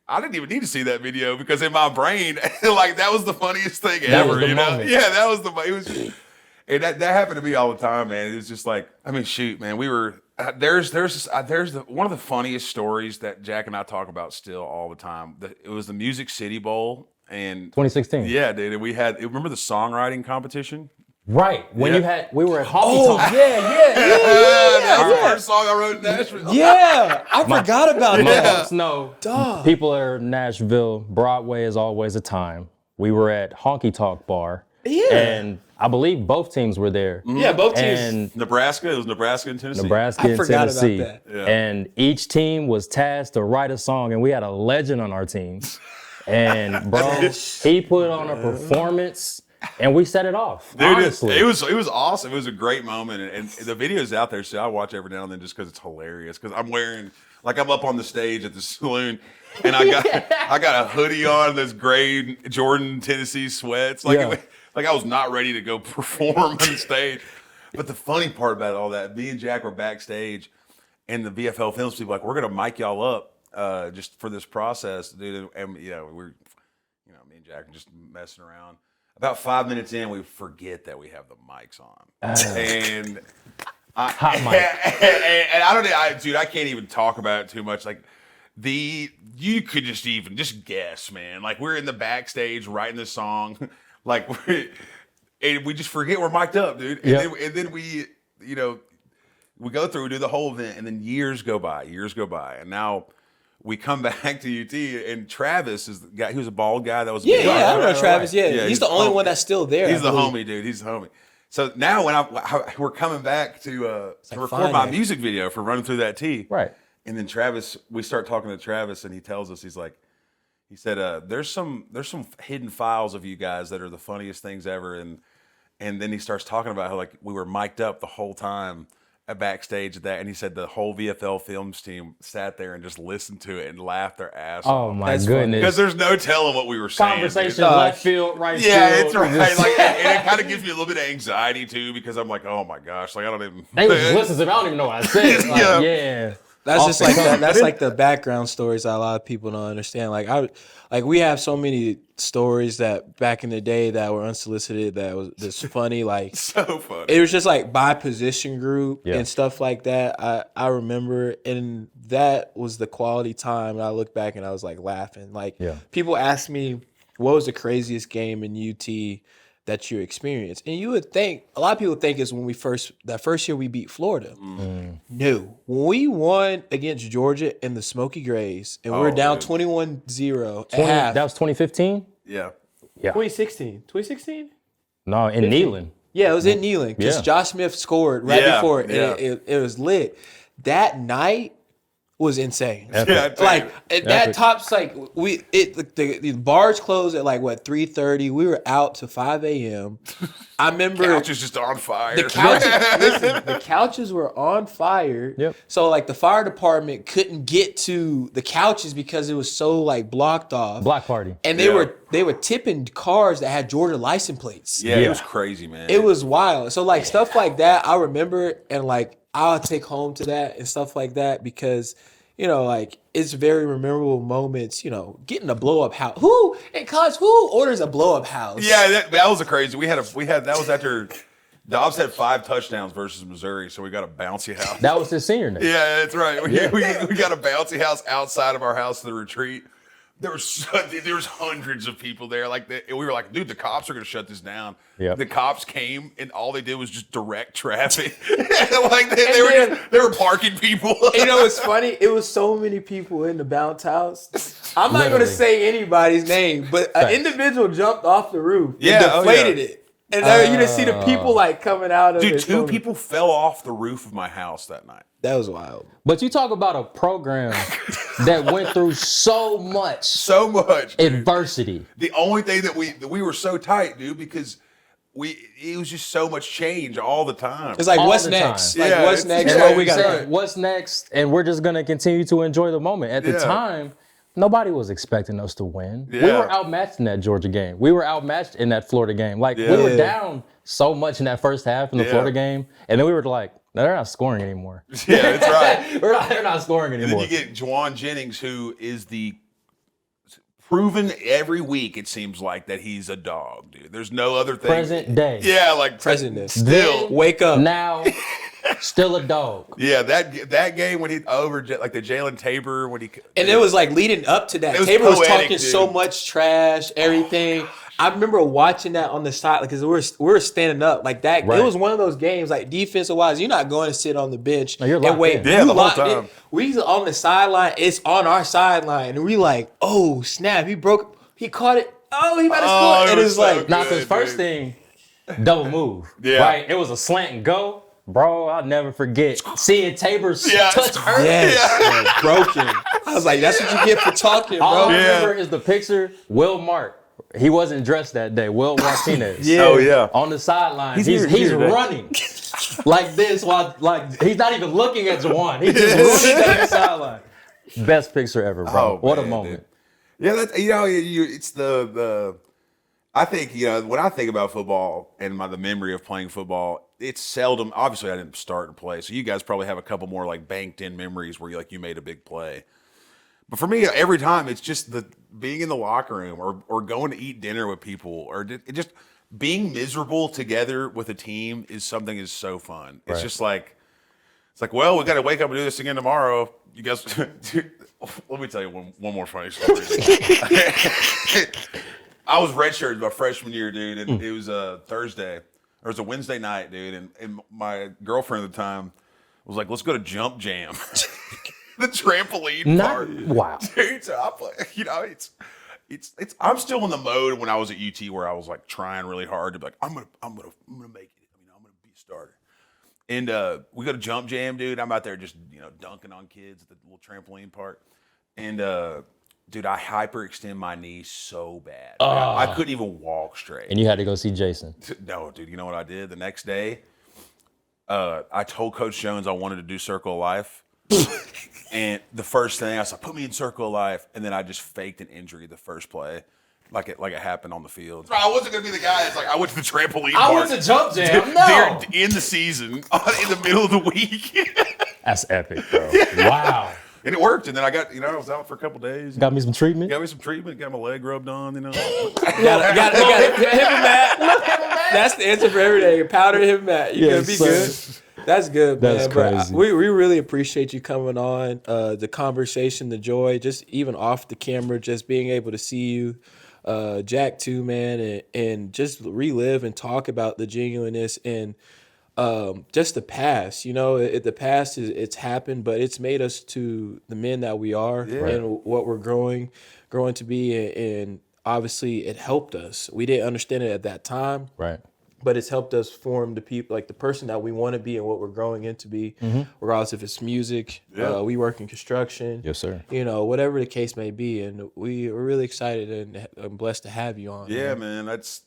D: I didn't even need to see that video because in my brain, like that was the funniest thing ever.
B: You know?
D: Yeah, that was it was just, and that happened to me all the time, man. It was just like, I mean, shoot, man, we were, there's one of the funniest stories that Jack and I talk about still all the time. It was the Music City Bowl. And
B: 2016.
D: Yeah, dude. And remember the songwriting competition?
B: Right. When we were at Honky Tonk.
A: Yeah.
D: That was the first song I wrote in Nashville.
A: Yeah, I forgot about that.
B: No, people are in Nashville. Broadway is always a time. We were at Honky Tonk Bar.
A: Yeah.
B: And I believe both teams were there.
A: Mm-hmm. Yeah, both teams.
B: And
D: Nebraska. It was Nebraska and Tennessee.
B: Nebraska and Tennessee.
A: About that.
D: Yeah.
B: And each team was tasked to write a song, and we had a legend on our team. And bro, he put on a performance. And we set it off.
D: Dude,
B: honestly.
D: it was awesome. It was a great moment, and the video's out there, so I watch every now and then just because it's hilarious. Because I'm wearing, like, I'm up on the stage at the saloon, and I got a hoodie on, this gray Jordan Tennessee sweats, like I was not ready to go perform on stage. But the funny part about all that, me and Jack were backstage, and the VFL Films people were like, we're gonna mic y'all up just for this process, dude. And we're, me and Jack are just messing around. About 5 minutes in, we forget that we have the mics on, and
B: hot mic.
D: And I don't, dude, I can't even talk about it too much. Like you could just guess, man. Like we're in the backstage writing the song, like and we just forget we're mic'd up, dude. And then we, we go through, do the whole event, and then years go by, and now. We come back to UT, and Travis is the guy. He was a bald guy that was.
A: Yeah, I know Travis. Yeah, he's the only one that's still there.
D: He's the homie, dude. He's the homie. So now when we're coming back to record my music video for Running Through That T.
B: Right.
D: And then Travis, we start talking to Travis, and he tells us, he said, there's some hidden files of you guys that are the funniest things ever, and then he starts talking about how like we were mic'd up the whole time. Backstage at that, and he said the whole VFL Films team sat there and just listened to it and laughed their ass off.
B: Oh my goodness!
D: Because there's no telling what we were saying.
B: Conversation left field, right field.
D: Yeah, it's right. Like, and it kind of gives me a little bit of anxiety too, because I'm like, oh my gosh, like I don't even.
B: They was just listening to me. I don't even know what I said. Like, yeah.
A: That's just like that. That's like the background stories that a lot of people don't understand. Like we have so many stories that back in the day that were unsolicited that was just funny. Like
D: so funny.
A: It was just like by position group and stuff like that. I remember, and that was the quality time. And I look back and I was like laughing. Like people ask me, what was the craziest game in UT that you experienced? And you would think, a lot of people think is when that first year we beat Florida. No. When we won against Georgia in the Smoky Grays and we were down 21-0 at half.
B: That was 2015?
D: Yeah.
A: 2016?
B: No, in Neyland.
A: Yeah, it was in Neyland because Josh Smith scored right before it. And it was lit. That night, was insane.
B: Epic.
D: Yeah,
A: Like that
B: Epic.
A: tops like the bars closed at like what 3:30. We were out to 5 a.m. I remember
D: couch is just on fire.
A: the couches. Listen, the couches were on fire.
B: Yep.
A: So like the fire department couldn't get to the couches because it was so like blocked off.
B: Block party.
A: And
D: Yeah.
A: they were tipping cars that had Georgia license plates.
D: Yeah, it
B: Yeah.
D: was crazy, man.
A: It was wild. So like stuff like that, I remember, and like I'll take home to that and stuff like that because like it's very memorable moments. Getting a blow up house. Who orders a blow up house?
D: Yeah, that was a crazy. We had that was after Dobbs had 5 touchdowns versus Missouri, so we got a bouncy house.
B: That was his senior night.
D: Yeah, that's right. We got a bouncy house outside of our house in the retreat. There was hundreds of people there. We were like, dude, the cops are going to shut this down.
B: Yep.
D: The cops came and all they did was just direct traffic. Like they were parking people.
A: It's funny. It was so many people in the bounce house. I'm not going to
B: Literally.
A: say anybody's name, but an
B: Facts.
A: individual jumped off the roof
D: Yeah,
A: and
D: oh,
A: deflated
D: yeah.
A: it. And there you just see the people like coming out of
D: Dude,
A: it.
D: 2 people fell off the roof of my house that night.
A: That was wild.
B: But you talk about a program that went through so much
D: So much. Dude.
B: adversity.
D: The only thing that we were so tight, dude, because it was just so much change all the time.
A: It's like,
B: All
A: what's
B: the
A: next?
B: time.
A: Like,
D: Yeah,
A: what's
D: it's-
A: next?
B: And
D: Yeah,
A: What we got?
B: said, what's next? And we're just gonna continue to enjoy the moment. At the
D: Yeah.
B: time, nobody was expecting us to win. We
D: Yeah.
B: were outmatched in that Georgia game. We were outmatched in that Florida game. Like we
D: Yeah.
B: were down so much in that first half in the
D: Yeah.
B: Florida game, and then we were like, no, they're not scoring anymore.
D: Yeah, that's right.
B: They're not scoring
D: And then
B: anymore.
D: you get Juwan Jennings, who is the proven every week, it seems like, that he's a dog, dude. There's no other thing.
B: Present day.
D: Yeah, like
A: Presentness.
D: Still.
A: Wake up.
B: Now, still a dog.
D: Yeah, that game when he like the Jalen Tabor when he
A: And it was like leading up to that.
D: It was
A: Tabor was
D: poetic,
A: talking
D: dude.
A: so much trash, everything. I remember watching that on the side because we were standing up like that.
B: Right.
A: It was one of those games like defensive wise, you're not going to sit on the bench
B: No, you're
A: and
B: locked
A: wait.
B: in.
D: Yeah,
A: You
D: the whole
A: locked in.
D: time.
A: We on the sideline. It's on our sideline, and we like, oh snap! He caught it. Oh, he might have
D: Oh,
A: scored.
D: it
A: And
D: was
A: it's
D: so
A: like,
D: good.
B: Now, because
D: Dude.
B: first thing, double move.
D: Yeah.
B: Right? It was a slant and go. Bro, I'll never forget seeing Tabor's
D: Yeah,
B: touch
D: it's
B: earth.
A: yes, man, broken. I was like, that's what you get for talking,
B: All
A: bro.
B: I
D: Yeah.
B: remember is the picture, Will Mark. He wasn't dressed that day. Will Martinez.
A: Yeah.
D: Oh yeah.
B: On the sideline. He's
D: here today.
B: running like this while he's not even looking at Juwan. He's just running down the sideline. Best picture ever, bro.
D: Oh,
B: What a
D: man,
B: moment.
D: dude. Yeah, that's it's the I think when I think about football and the memory of playing football, it's seldom. Obviously, I didn't start and play, so you guys probably have a couple more like banked in memories where you made a big play. But for me, every time it's just the being in the locker room or going to eat dinner with people or just being miserable together with a team is something is so fun. It's
B: Right.
D: just like well, we got to wake up and do this again tomorrow. You guys, dude, let me tell you one more funny story. I was redshirted my freshman year, dude, and it was a Thursday. Or it was a Wednesday night, dude, and my girlfriend at the time was like, let's go to Jump Jam. The trampoline part.
B: Wow.
D: Dude, so I play, it's I'm still in the mode when I was at UT where I was like trying really hard to be like, I'm gonna make it. I'm gonna be a starter. And we go to Jump Jam, dude. I'm out there just dunking on kids at the little trampoline part. And dude, I hyperextend my knee so bad. I couldn't even walk straight.
B: And you had to go see Jason.
D: No, dude, you know what I did? The next day, I told Coach Jones I wanted to do Circle of Life. And the first thing I said, put me in Circle of Life. And then I just faked an injury the first play. Like it happened on the field. I wasn't going to be the guy that's like, I went to the trampoline
B: I
D: park.
B: went to Jump Jam. No.
D: In the season, in the middle of the week.
B: That's epic, bro. Wow.
D: And it worked. And then I got, I was out for a couple days.
B: Got me some treatment.
D: Got me some treatment, got my leg rubbed on,
A: Got hip and mat. That's the answer for everything. Powder hip and mat. You're
B: Yes,
A: gonna be
B: sir.
A: good. That's good, man.
B: That's
A: But
B: crazy.
A: we really appreciate you coming on. The conversation, the joy, just even off the camera, just being able to see you, Jack too, man, and just relive and talk about the genuineness and just the past. The past it's happened, but it's made us to the men that we are and what we're growing to be. And obviously, it helped us. We didn't understand it at that time.
B: Right.
A: but it's helped us form the people, like the person that we want to be and what we're growing into be, regardless if it's music. We work in construction.
B: Yes, sir.
A: Whatever the case may be, and we're really excited and I'm blessed to have you on.
D: Yeah, man, it's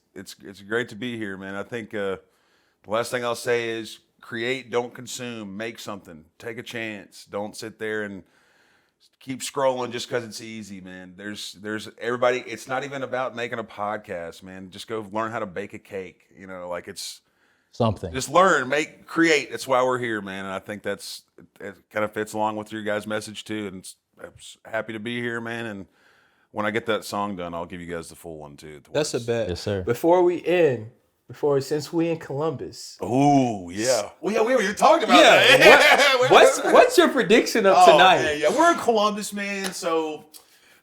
D: great to be here, man. I think the last thing I'll say is create, don't consume, make something, take a chance. Don't sit there and keep scrolling just because it's easy, man. There's everybody. It's not even about making a podcast, man. Just go learn how to bake a cake. It's
B: Something.
D: just learn, create. That's why we're here, man. And I think it kind of fits along with your guys' message too. And I'm happy to be here, man. And when I get that song done, I'll give you guys the full one too.
A: That's a bet.
B: Yes, sir.
A: Since we in Columbus.
D: Oh yeah. Well, yeah, we were talking about that.
A: What's your prediction of tonight?
D: Man, yeah, we're in Columbus, man. So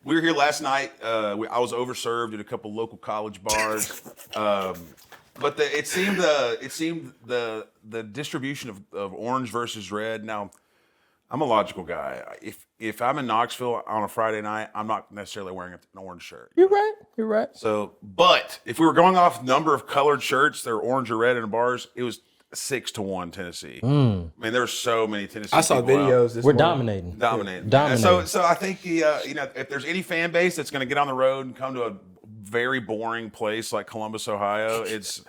D: we were here last night. I was overserved at a couple local college bars, but it seemed the distribution of orange versus red. Now, I'm a logical guy. If I'm in Knoxville on a Friday night, I'm not necessarily wearing an orange shirt.
B: You're right.
D: So, but if we were going off number of colored shirts, they're orange or red in bars, it was 6-1 Tennessee. I mean, there were so many Tennessee.
A: I saw
D: people
A: videos.
B: We're
A: morning.
B: dominating.
D: So I think if there's any fan base that's going to get on the road and come to a very boring place like Columbus, Ohio, it's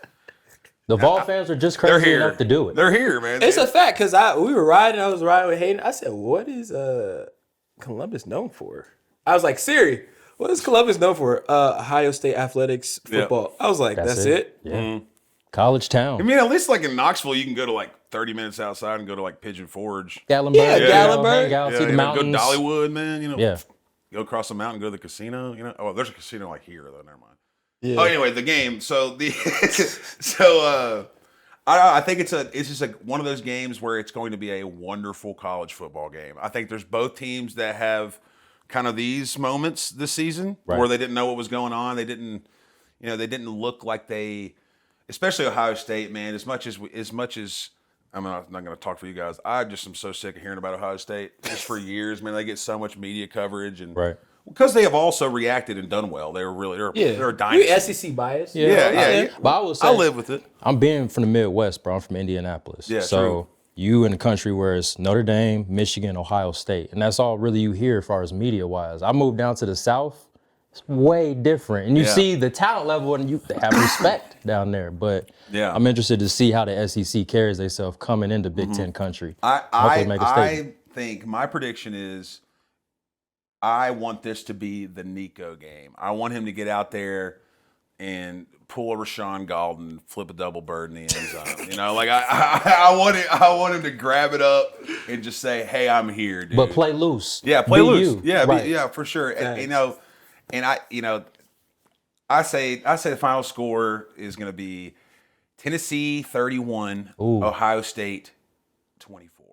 B: The Vol fans are just
D: they're
B: crazy
D: here.
B: enough to do it.
D: They're here, man.
A: It's a fact because I was riding with Hayden. I said, "What is Columbus known for?" I was like, "Siri, what is Columbus known for?" Ohio State athletics, football. I was like, "That's it."
B: Yeah.
D: Mm-hmm.
B: College town.
D: I mean, at least like in Knoxville, you can go to like 30 minutes outside and go to like Pigeon Forge.
B: Gatlinburg.
A: Yeah, Gatlinburg.
B: Hang out, see the
D: Go
B: mountains.
D: Dollywood, man.
B: Yeah.
D: Go across the mountain, go to the casino. Oh, there's a casino like here though. Never mind.
A: Yeah.
D: Oh, anyway, the game. So I think it's just like one of those games where it's going to be a wonderful college football game. I think there's both teams that have kind of these moments this season where they didn't know what was going on. They didn't look like especially Ohio State, man. As much as I'm not going to talk for you guys. I just am so sick of hearing about Ohio State just for years, man. They get so much media coverage and because they have also reacted and done well. They're a dynasty.
A: We SEC bias.
D: Yeah.
B: But I will say,
D: I live with it.
B: I'm being from the Midwest, bro. I'm from Indianapolis.
D: Yeah,
B: so
D: true.
B: you in a country where it's Notre Dame, Michigan, Ohio State. And that's all really you hear as far as media-wise. I moved down to the South. It's way different. And you see the talent level and they have respect down there. But I'm interested to see how the SEC carries themselves coming into Big Ten country.
D: I think my prediction is I want this to be the Nico game. I want him to get out there and pull a Rashawn Golden, flip a double bird in the end zone. I want him to grab it up and just say, "Hey, I'm here, dude."
B: But play loose.
D: Yeah, play
B: Be
D: loose.
B: you.
D: Yeah,
B: Right.
D: for sure. I say the final score is going to be Tennessee 31, Ohio State 24.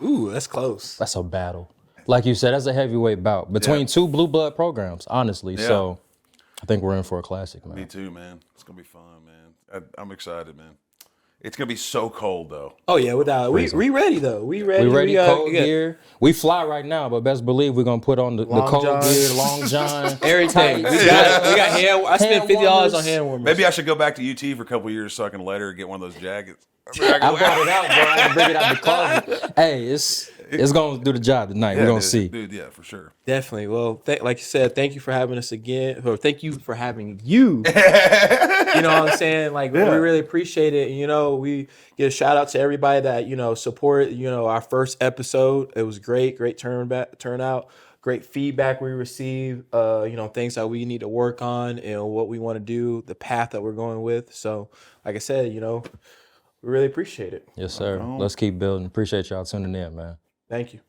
A: Ooh, that's close.
B: That's a battle. Like you said, that's a heavyweight bout between two blue blood programs, honestly.
D: Yeah.
B: So I think we're in for a classic, man.
D: Me too, man. It's going to be fun, man. I'm excited, man. It's going to be so cold, though.
A: Oh, yeah, without we ready, though. We ready.
B: We ready, cold gear. We fly right now, but best believe we're going to put on the cold gear, long john.
A: Everything. We got hand. I spent $50 on hand warmers.
D: Maybe I should go back to UT for a couple of years so I can let her get one of those jackets.
B: I brought it out, bro. I had to bring it out the closet. Hey, it's going to do the job tonight. We're going to see.
D: Dude, yeah, for sure.
A: Definitely. Well, like you said, thank you for having us again. Or thank you for having you. You know what I'm saying? Like, we really appreciate it. And, we give a shout out to everybody that, supported, our first episode. It was great turnout. Great feedback we received, things that we need to work on and what we want to do, the path that we're going with. So, like I said, we really appreciate it.
B: Yes, sir. Let's keep building. Appreciate y'all tuning in, man.
A: Thank you.